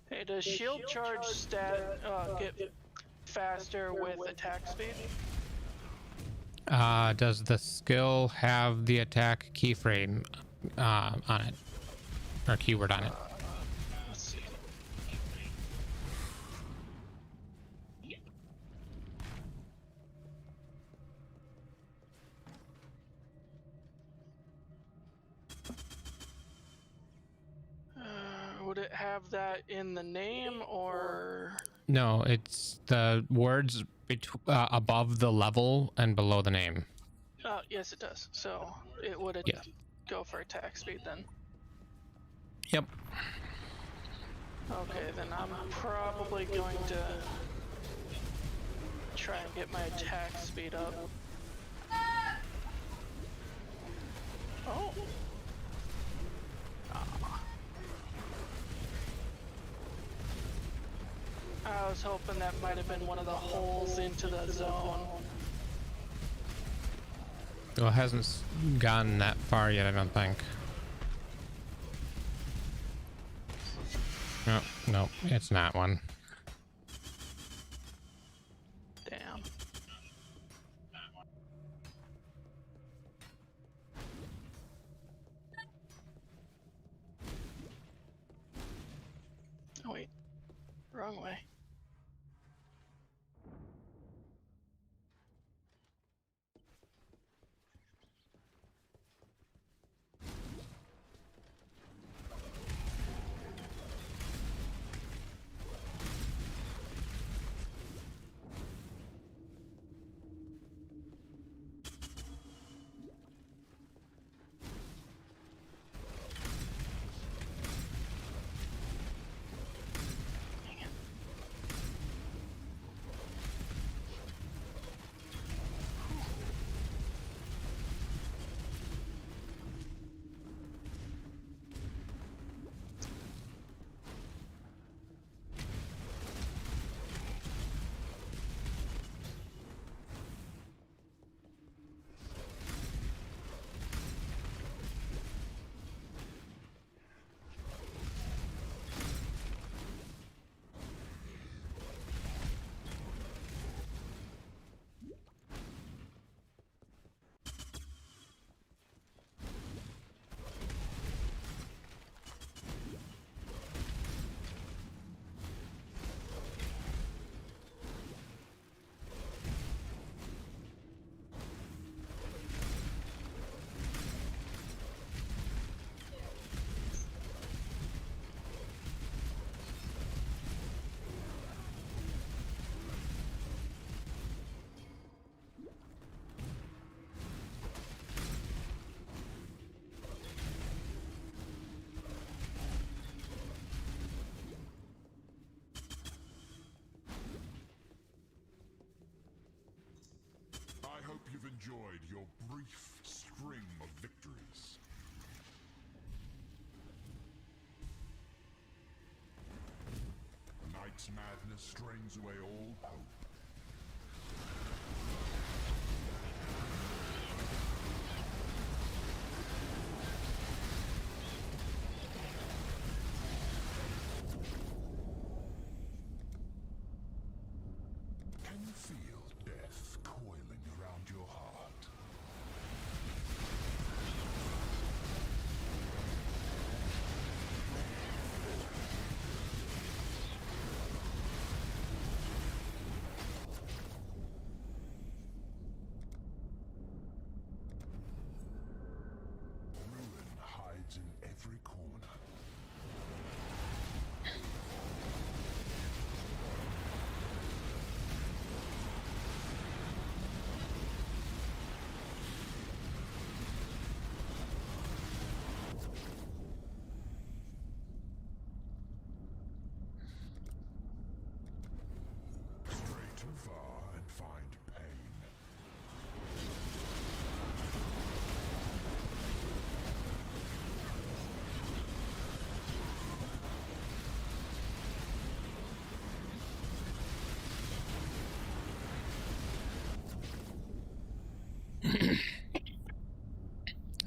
Hey, does shield charge get faster with attack speed? Does the skill have the attack keyframe on it? Or keyword on it? Let's see. Would it have that in the name or? No, it's the words above the level and below the name. Oh, yes, it does. So it would Yeah. go for attack speed then. Yep. Okay, then I'm probably going to try and get my attack speed up. Oh. Ah. I was hoping that might have been one of the holes into the zone. Well, it hasn't gone that far yet, I don't think. No, no, it's not one. Damn. Oh wait, wrong way. I hope you've enjoyed your brief string of victories. Night's madness strains away all hope. Can you feel death coiling around your heart?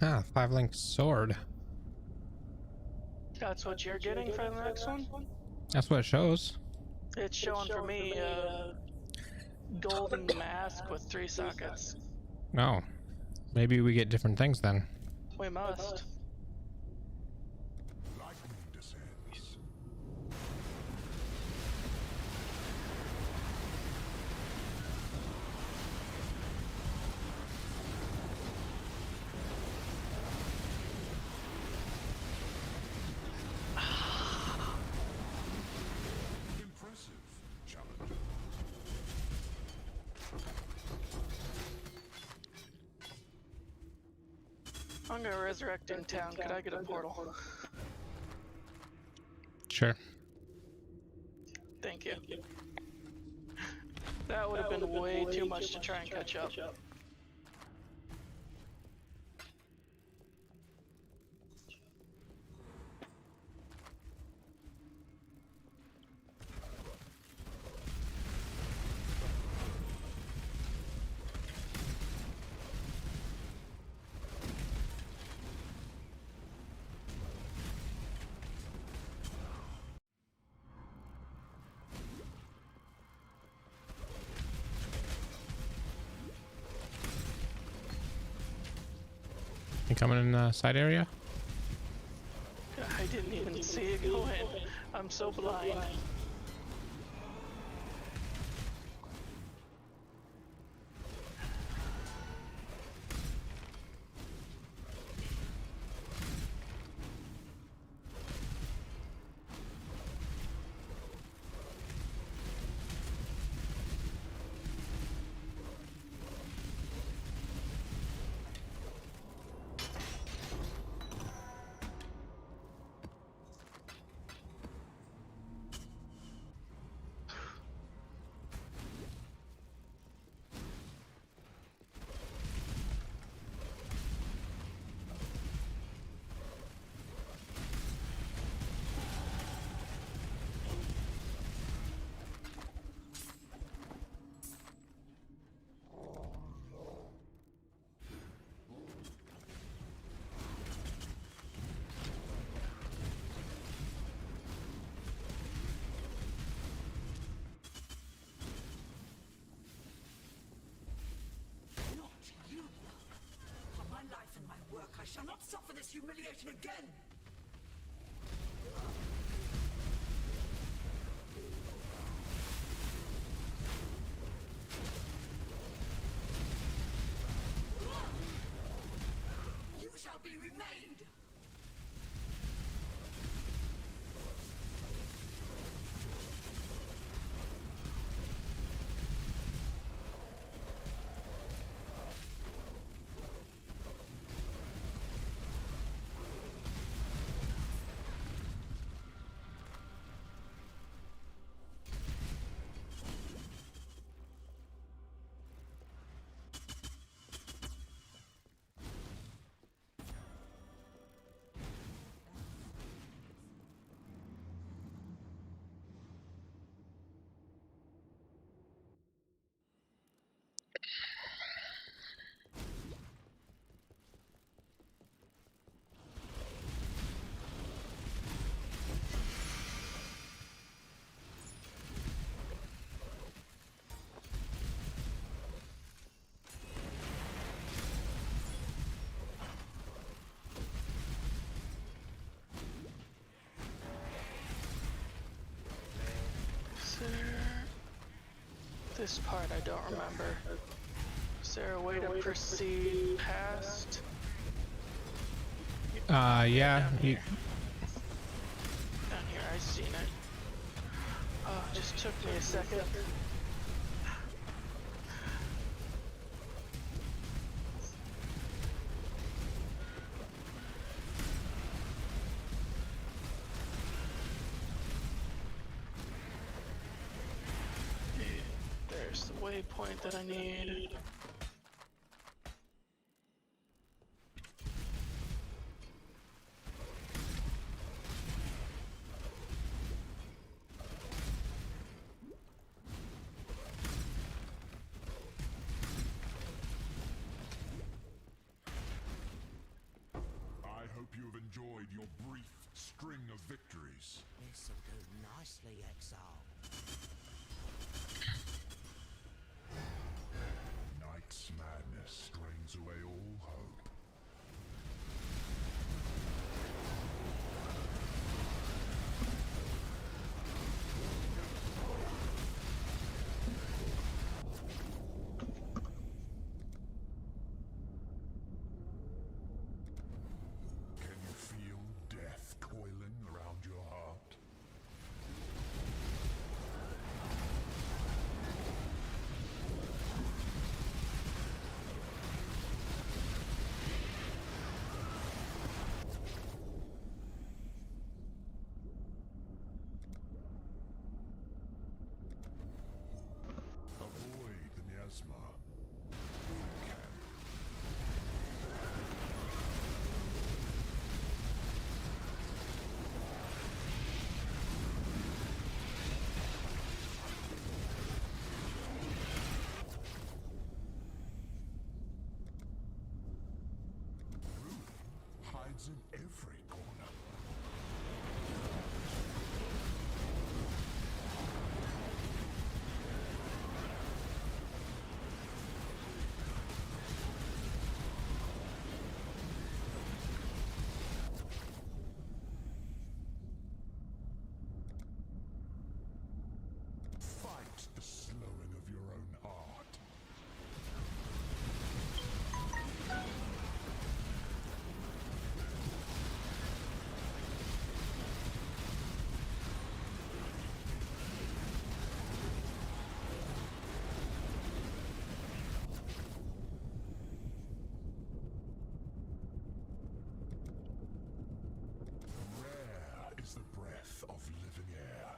Ah, 5-link sword. That's what you're getting for the next one? That's what it shows. It's showing for me a golden mask with 3 sockets. No. Maybe we get different things then. We must. Lightning descends. Impressive, Challenger. I'm gonna resurrect in town. Could I get a portal? Sure. Thank you. That would have been way too much to try and catch up. You coming in the side area? I didn't even see it go in. I'm so blind. Not you. For my life and my work, I shall not suffer this humiliation again. You shall be remade. This part I don't remember. Is there a way to proceed past? Yeah. You, Down here, I seen it. Oh, it just took me a second. There's the waypoint that I need. nicely, Exile. Night's madness strains away all hope. Can you feel death coiling around your heart? Avoid the miasma. If you can. Hides in every corner. Fight the slowing of your own heart. Rare is the breath of living air.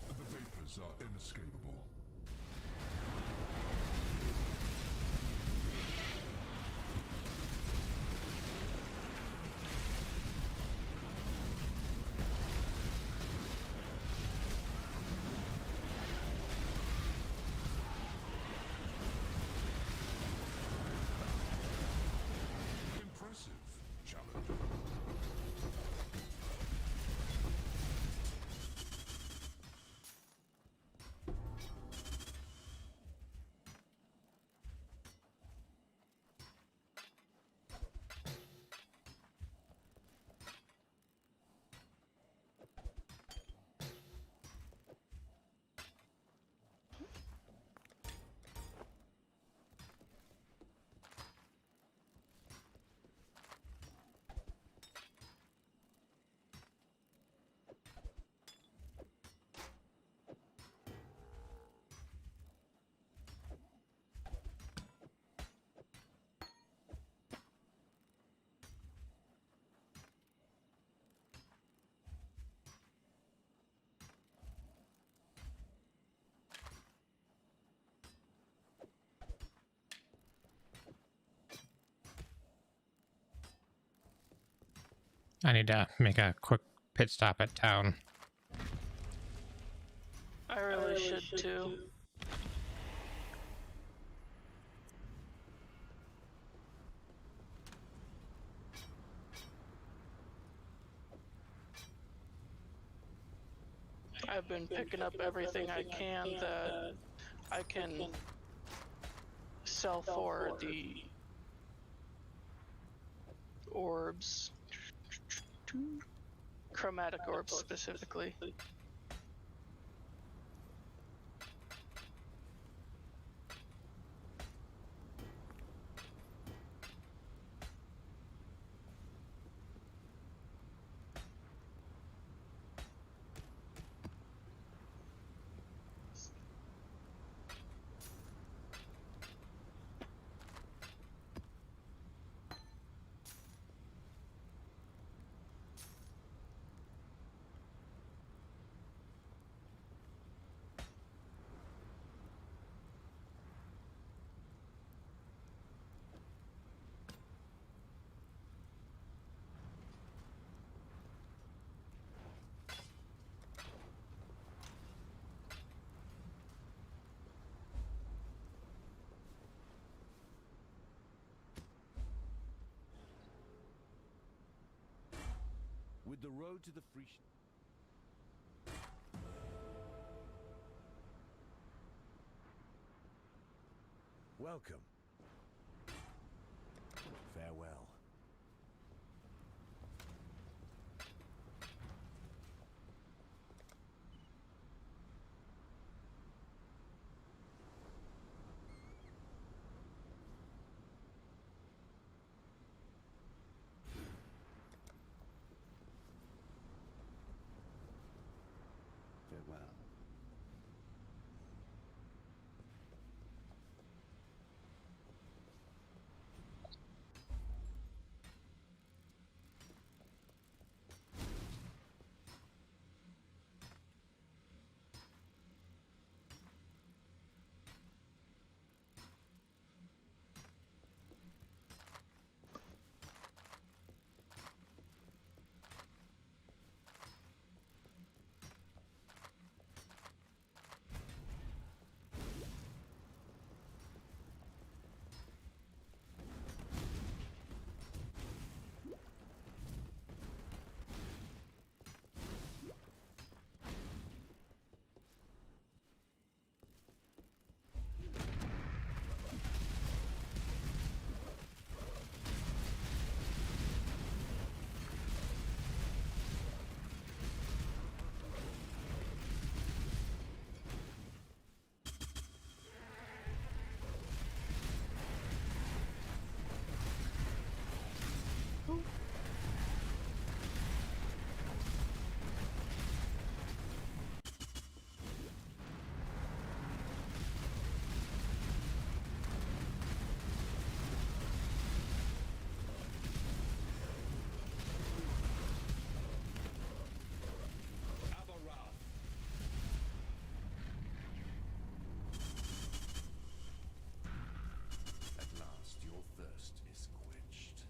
The vapors are inescapable. Impressive, Challenger. I need to make a quick pit stop at town. I really should too. I've been picking up everything I can that I can sell for the orbs. Chromatic orbs specifically. with the road to the free. Welcome. Farewell. Farewell. At last, your thirst is quenched.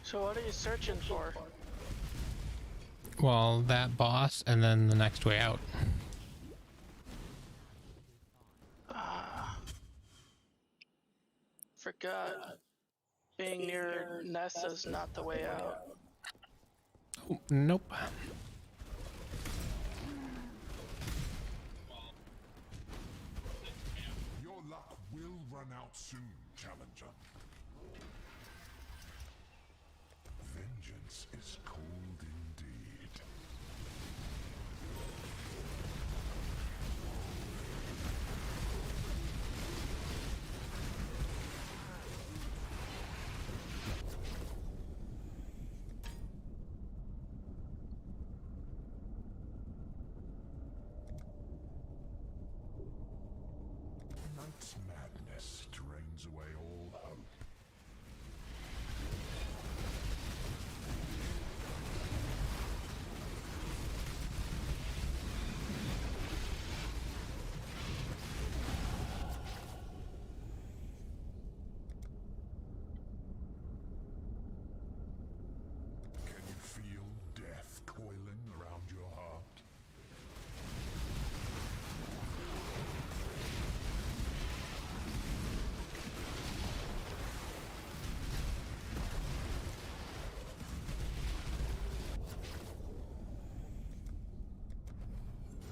So what are you searching for? Well, that boss and then the next way out. Forgot. Being near Nessa's not the way out. Oh, nope. Your luck will run out soon, challenger. Vengeance is cold indeed. Night's madness drains away all hope. Can you feel death coiling around your heart?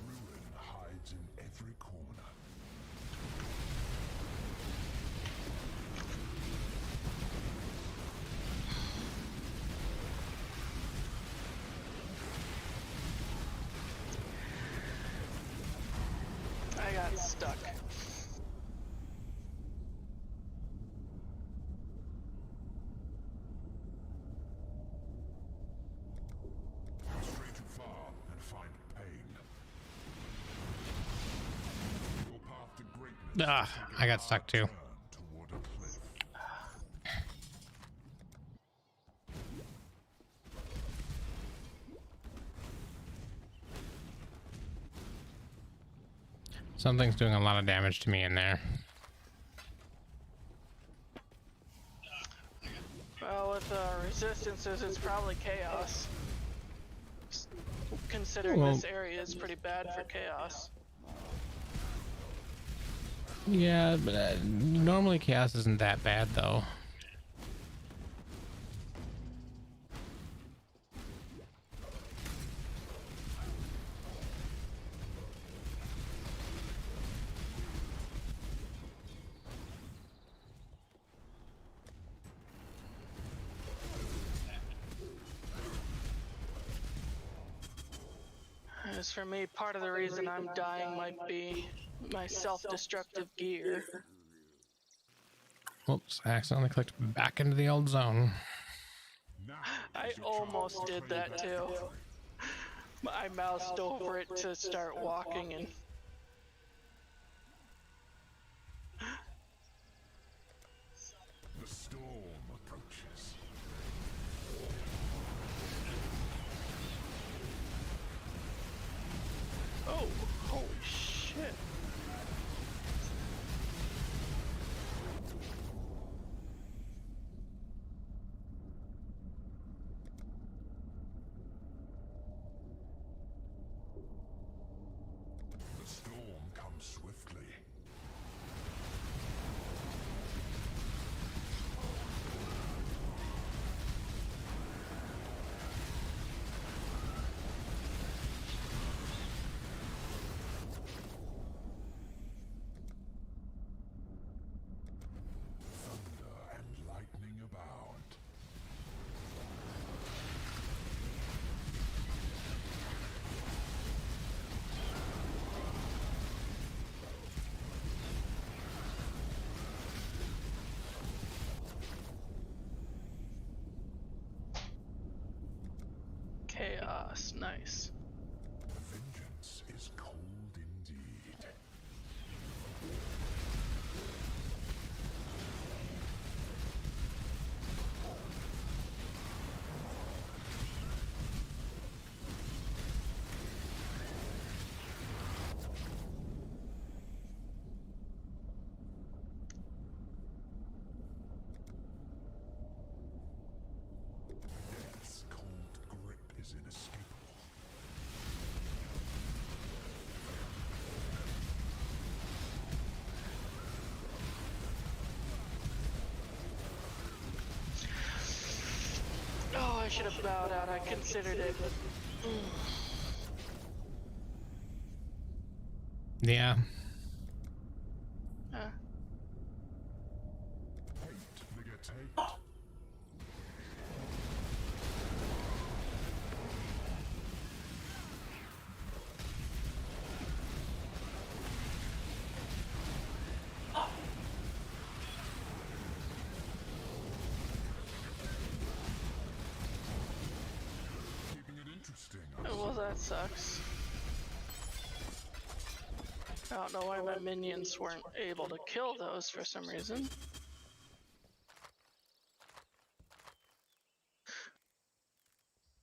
Ruin hides in every corner. I got stuck. Stray too far and find pain. Your path to greatness Ah, I got stuck too. Turn toward a cliff. Something's doing a lot of damage to me in there. Well, with resistances, it's probably chaos. Considering Well, this area is pretty bad for chaos. yeah, but normally chaos isn't that bad though. As for me, part of the reason I'm dying might be my self-destructive gear. Oops, I accidentally clicked back into the old zone. Now I is your almost chance to did claim that too. I moused over it to start walking and The storm approaches. oh, holy shit. The storm comes swiftly. Thunder and lightning abound. Chaos, nice. Vengeance is cold indeed. Death's cold grip is inescapable. Oh, I should have bowed out. I considered it. Yeah. Hate begets hate. Keeping it interesting. Well, that sucks. I don't know why my minions weren't able to kill those for some reason.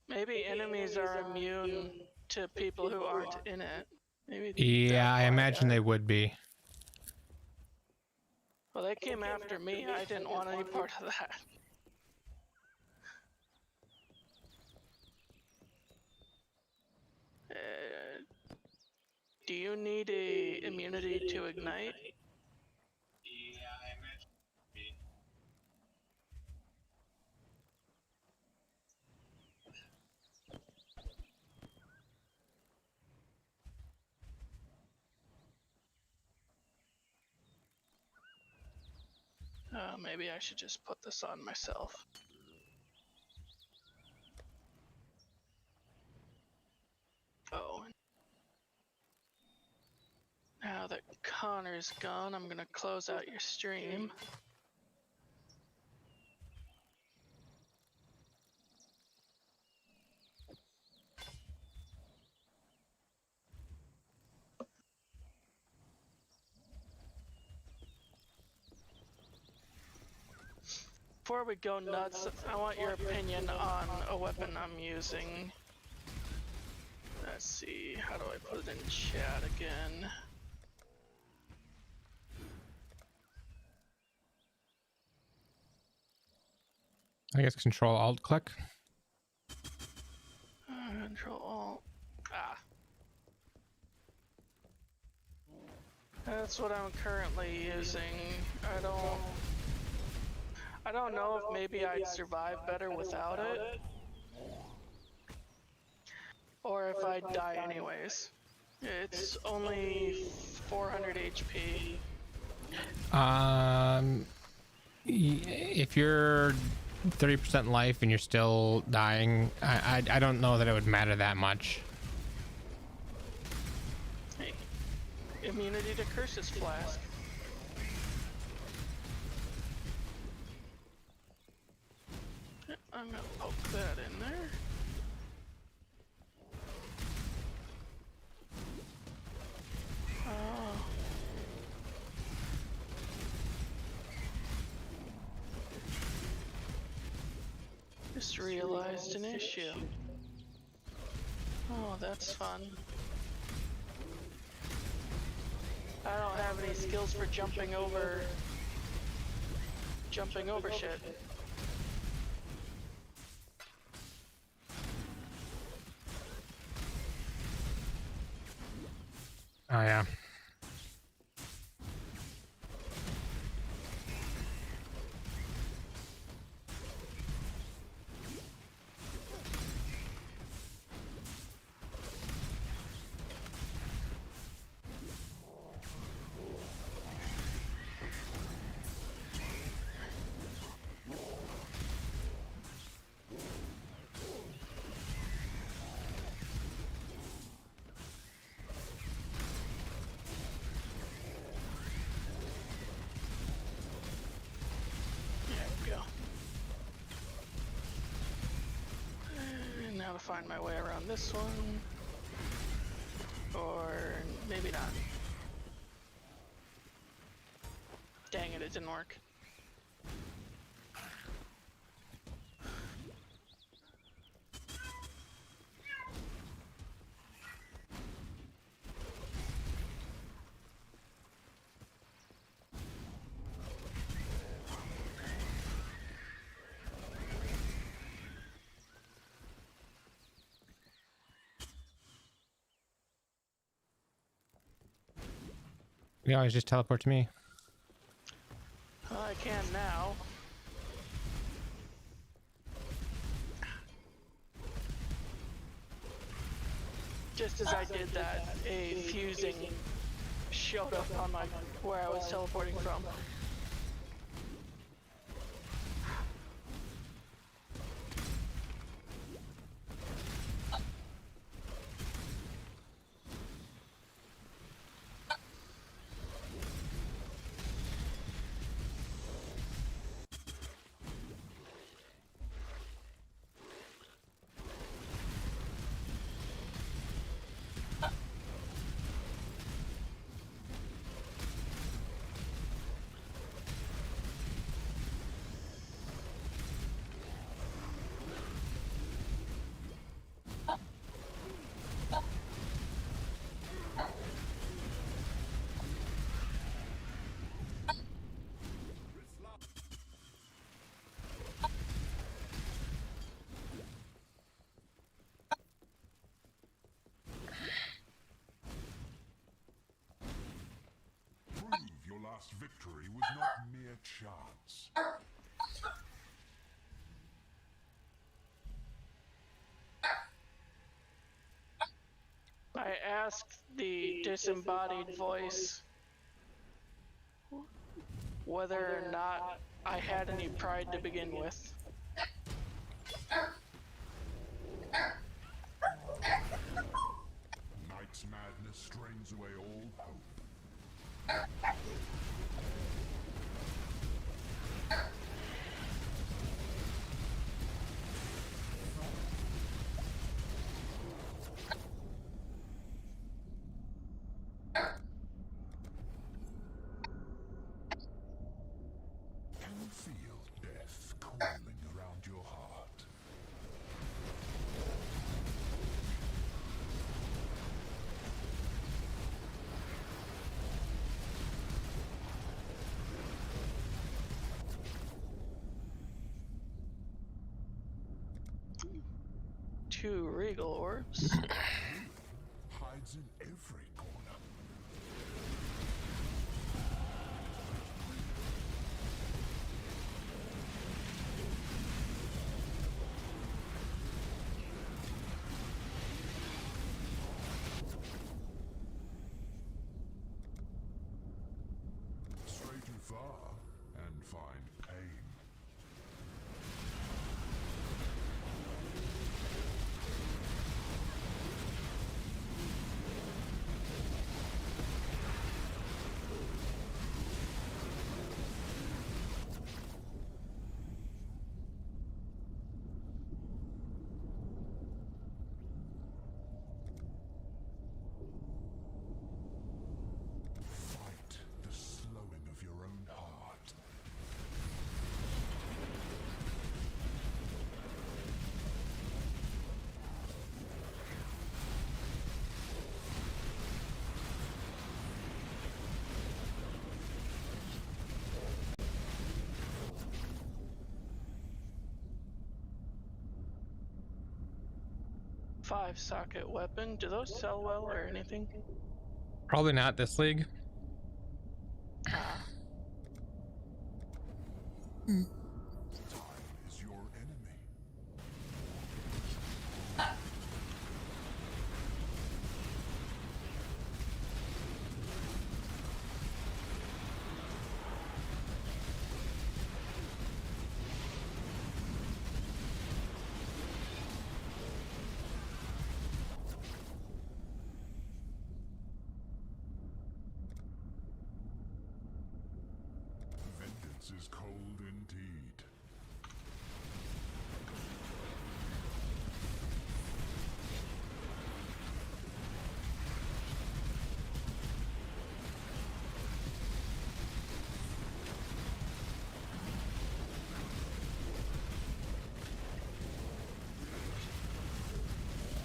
Maybe enemies are immune to people who aren't in it. Maybe. Yeah, I that's why imagine that- they would be. Well, they came after me. I didn't want any part of that. Do you need a immunity to ignite? Maybe I should just put this on myself. Oh. Now that Connor's gone, I'm gonna close out your stream. Before we go nuts, I want your opinion on a weapon I'm using. Let's see, how do I put it in chat again? I guess Control Alt click. Control Alt. Ah. That's what I'm currently using. I don't know if maybe I'd survive better without it, or if I'd die anyways. It's only 400 HP. If you're 30% life and you're still dying, I don't know that it would matter that much. Hey, immunity to Curses Flask. I'm gonna poke that in there. Oh. Just realized an issue. Oh, that's fun. I don't have any skills for jumping over shit. Oh yeah. There we go. And now to find my way around this one. Or maybe not. Dang it, it didn't work. You always just teleport to me. I can now. Just as I did that, a fusing showed up on my where I was teleporting from. Prove your last victory was not mere chance. I asked the disembodied voice whether or not I had any pride to begin with. Night's madness strains away all hope. Can feel death 2 regal orbs. Hides in every corner. Stray too far and find pain. Fight the slowing of your own heart. Five socket weapon. Do those sell well or anything? Probably not this league. Ah. Time is your enemy. Vengeance is cold indeed.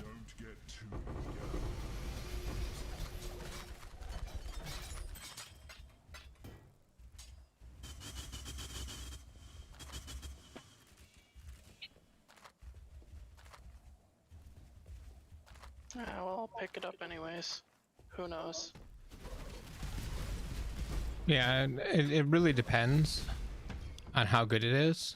Don't get too eager. Ah, well, I'll pick it up anyways. Who knows? Yeah, and it really depends on how good it is.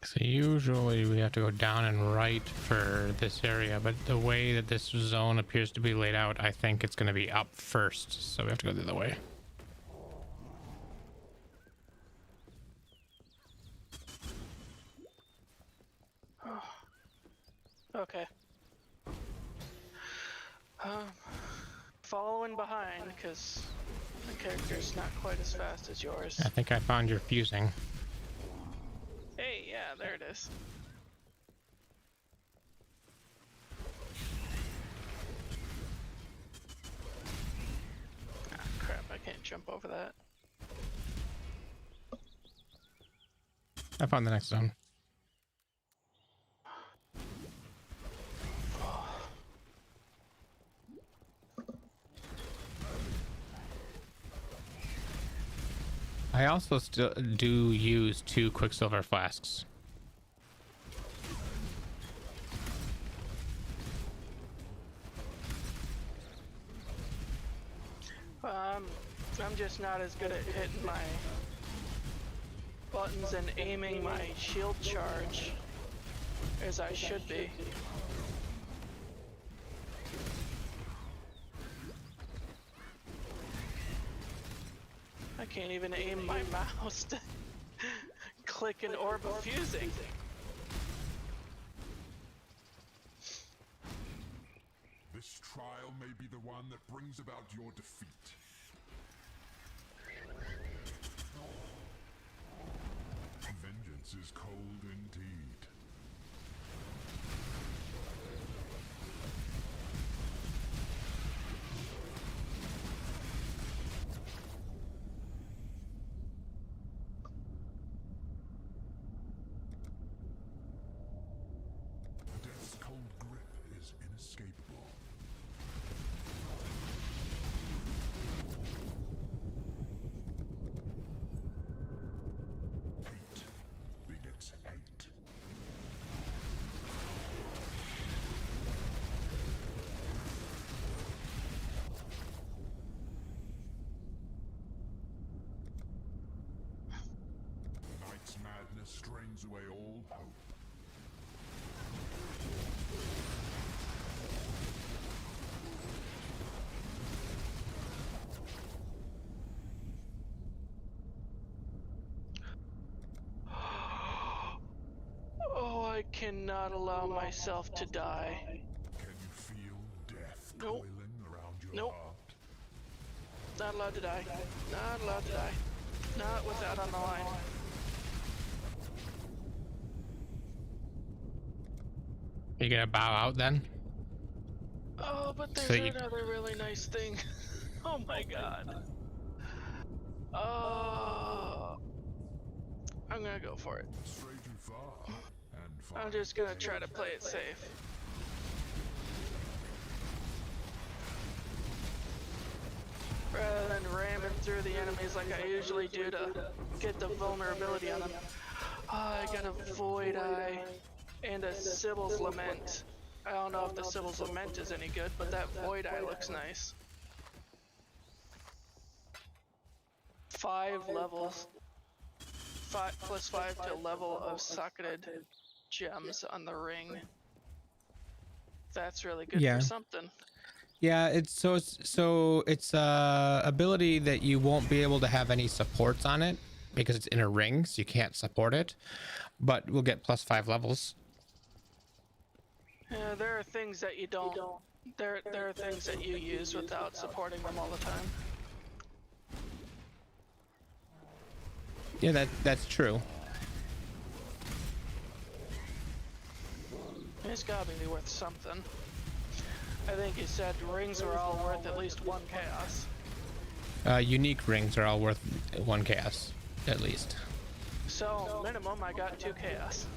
So usually we have to go down and right for this area, but the way that this zone appears to be laid out, I think it's going to be up first. So we have to go the other way. Okay. Following behind, because my character's not quite as fast as yours. I think I found your fusing. Hey, yeah, there it is. Ah, crap, I can't jump over that. I found the next zone. I also still do use 2 Quicksilver flasks. I'm just not as good at hitting my buttons and aiming my shield charge as I should be. Can't even aim my mouse to click an orb of fusing. This trial may be the one that brings about your defeat. Vengeance is cold indeed. Death's cold grip is inescapable. Hate begets hate. Night's madness strains away all hope. Oh, I cannot allow myself to die. Can you feel death Nope. coiling around your Nope. heart? Not allowed to die. Not allowed to die. Not with that on the line. You gonna bow out then? Oh, but there's So you- another really nice thing. Oh my god. Oh. I'm gonna go for it. Stray too far, and I'm find just gonna try to play it safe. Rather than ramming through the enemies like I usually do to get the vulnerability on them. Oh, I got a Void Eye and a Sibyl's Lament. I don't know if the Sibyl's Lament is any good, but that Void Eye looks nice. 5 levels. 5+5 to level of socketed gems on the ring. That's really good Yeah. for something. Yeah, it's ability that you won't be able to have any supports on it because it's in a ring, so you can't support it. But we'll get +5 levels. Yeah, there are things that you don't. There are things that you use without supporting them all the time. Yeah, that's true. It's gotta be worth something. I think you said rings were all worth at least 1 chaos. Unique rings are all worth 1 chaos, at least. So minimum, I got 2 chaos.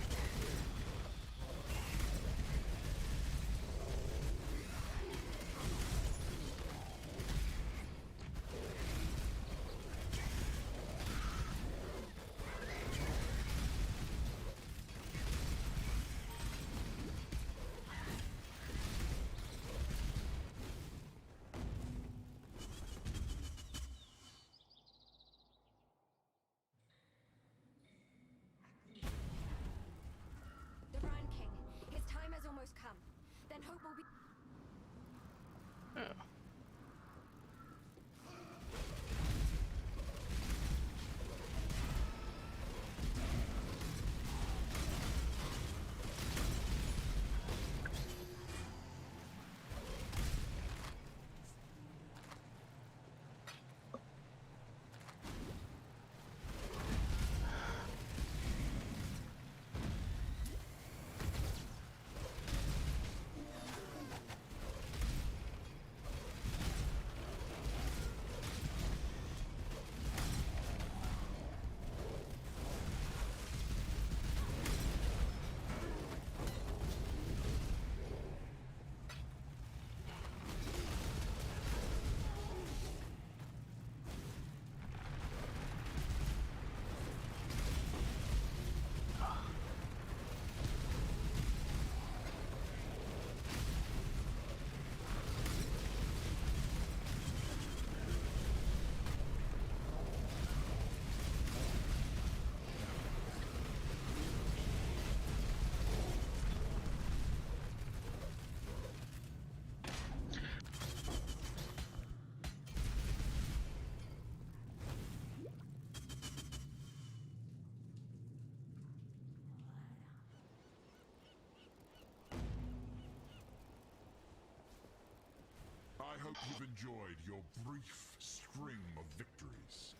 hope you've enjoyed your brief string of victories.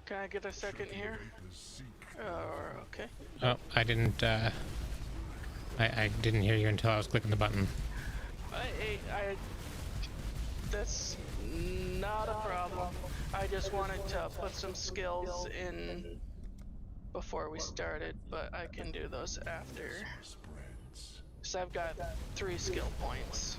Can I get a second Should the here? vapors seek Okay. Oh, I didn't hear you until I was clicking the button. That's not a problem. I just wanted to put some skills in before we started, but I can do those after. spreads? So I've got 3 skill points.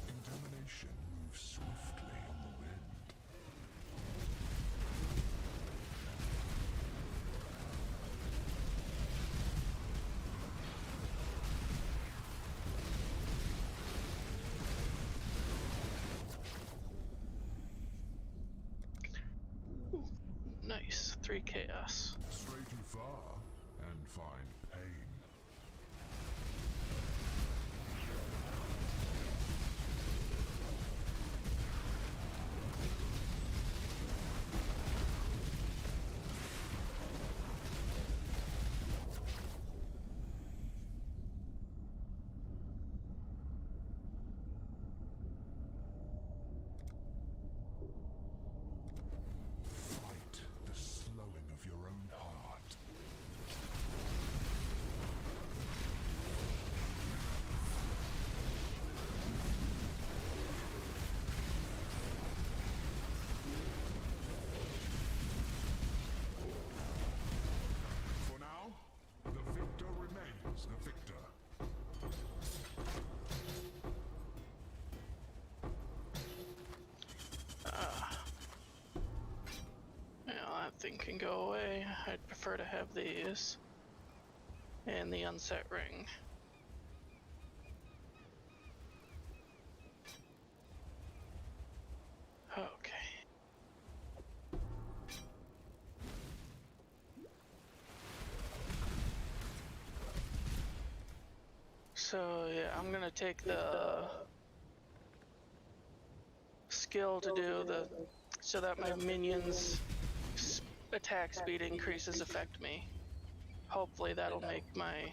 Contamination moves swiftly on the wind. Nice. 3 chaos. Stray too far and find pain. Fight the slowing of your own heart. For now, the victor remains the victor. That thing can go away. I'd prefer to have these. And the unset ring. Okay. So yeah, I'm gonna take the skill to do the so that my minions attack speed increases affect me. Hopefully that'll make my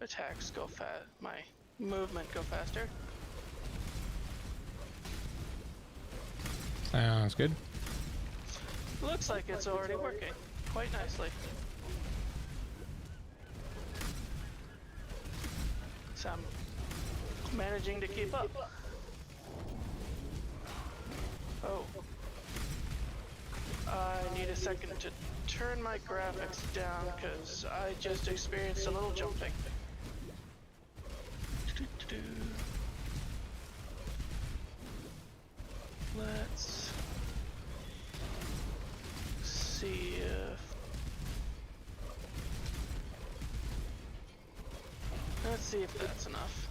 attacks go fast, my movement go faster. Sounds good. Looks like it's already working quite nicely. So I'm managing to keep up. Oh. I need a second to turn my graphics down because I just experienced a little jumping. Let's see if... Let's see if that's enough.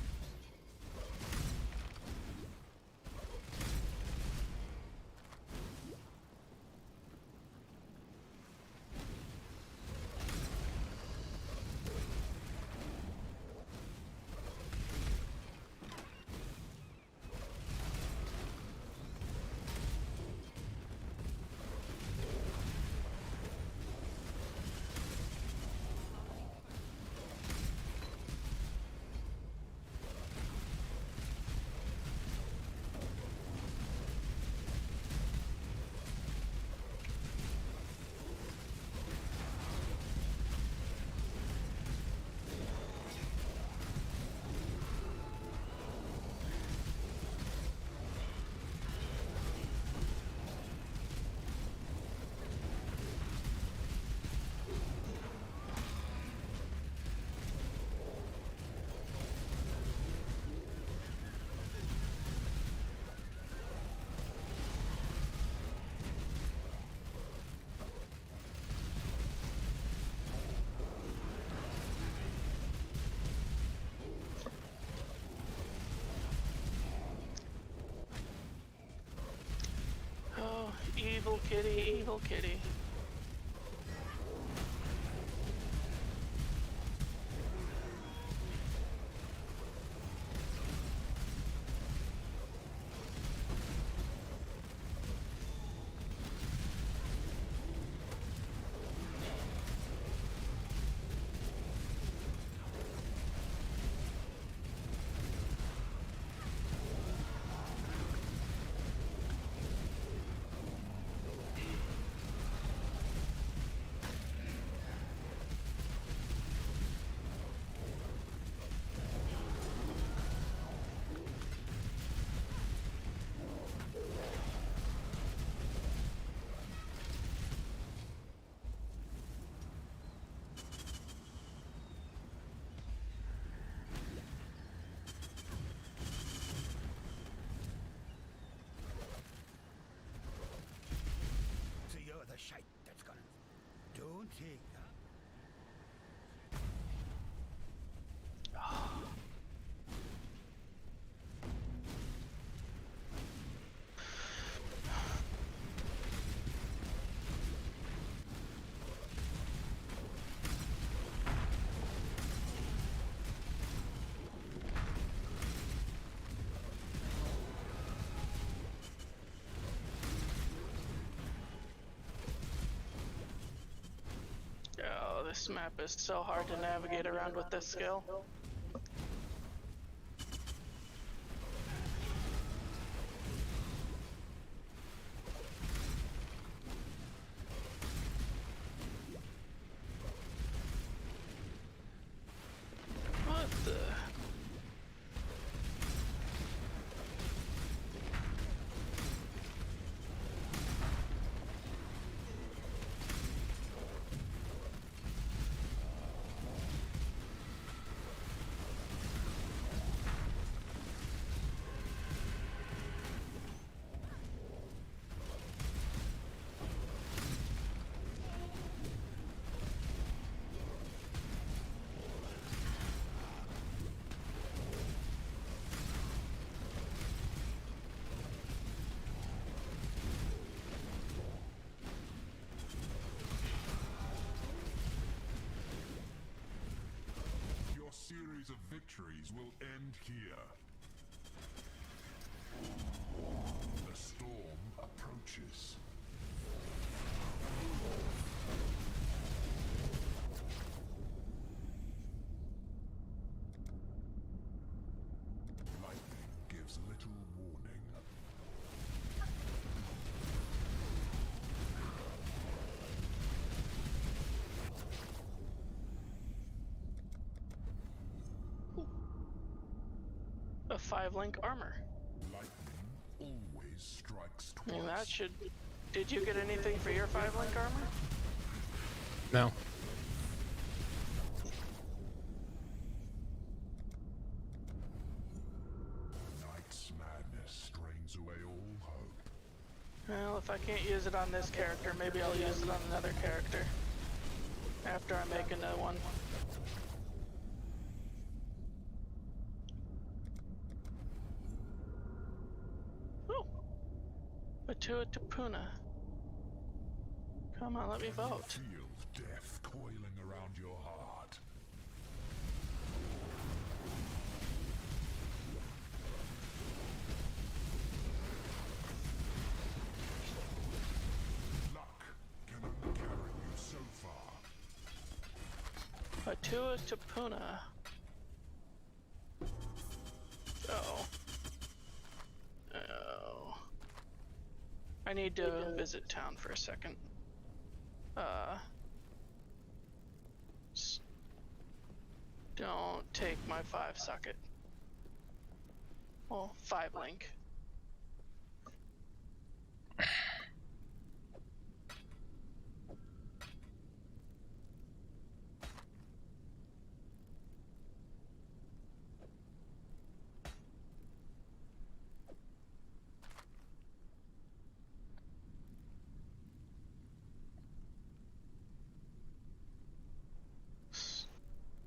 Evil kitty, evil kitty. This map is so hard to navigate around with this skill. What the? Your series of victories will end here. The storm approaches. Lightning gives little warning. A 5-link armor. Lightning always strikes I twice. mean, that should... Did you get anything for your 5-link armor? No. Night's madness strains away all hope. Well, if I can't use it on this character, maybe I'll use it on another character. After I make a new one. Oh! Batua Tapuna. Come on, let me vote. Feel death coiling around your heart. Luck can only carry you so far. Batua Tapuna. Oh. Oh. I need to visit town for a second. Don't take my 5 socket. Well, 5-link.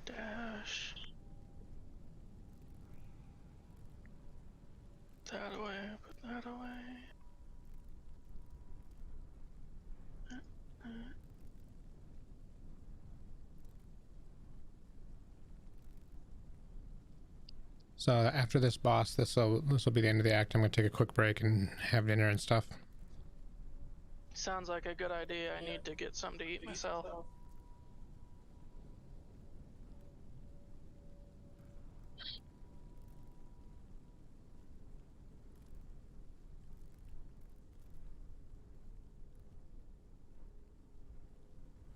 Dash. That away, put that away. So after this boss, this will be the end of the act. I'm gonna take a quick break and have dinner and stuff. Sounds like a good idea. I need to get something to eat myself.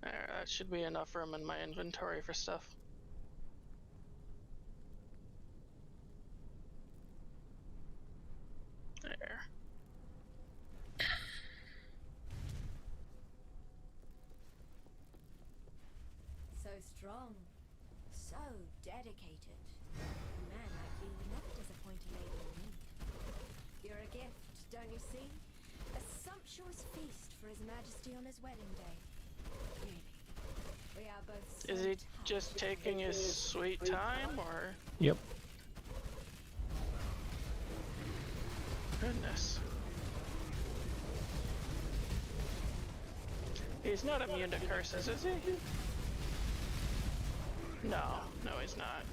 There, that should be enough room in my inventory for stuff. There. So strong, so dedicated. A man like you would never disappoint a lady in need. You're a gift, don't you see? A sumptuous feast for His Majesty on his wedding day. Really, we are both so Is he tired just taking his sweet time, or? Yep. Goodness. He's not immune to curses, is he? No, no he's not.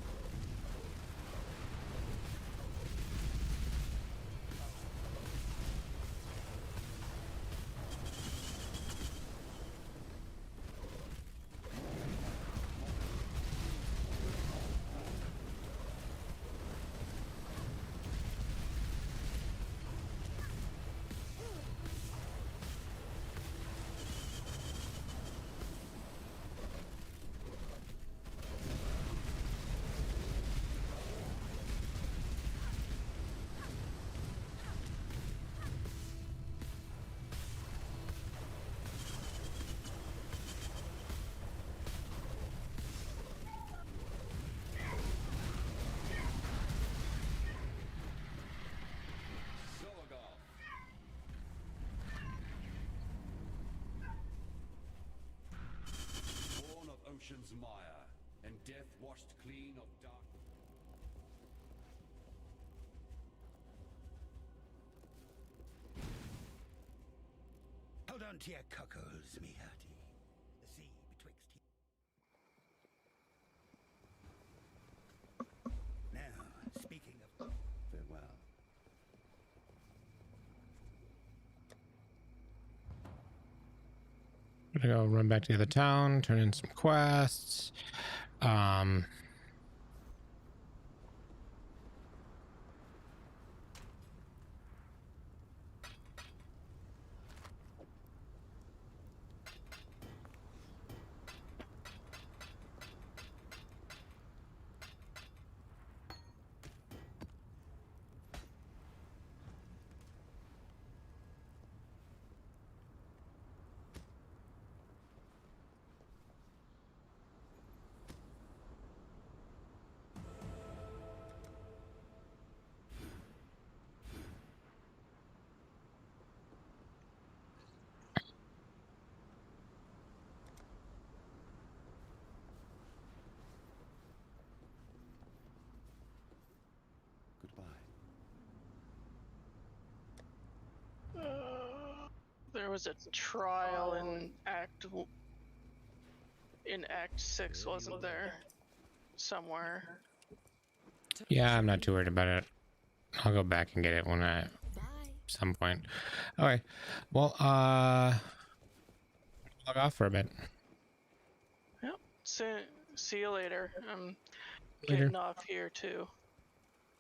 mire, and death washed clean of dark. Hold on to your cockles, me hearty. The sea betwixt you. Now, speaking of farewell. I'm gonna go run back to the other town, turn in some quests. Goodbye. There was a trial in Act 6, wasn't there? Somewhere. Yeah, I'm not too worried about it. I'll go back and get it when I some point. Okay. Well, log off for a bit. Yep. See you later. I'm Later. getting off here too.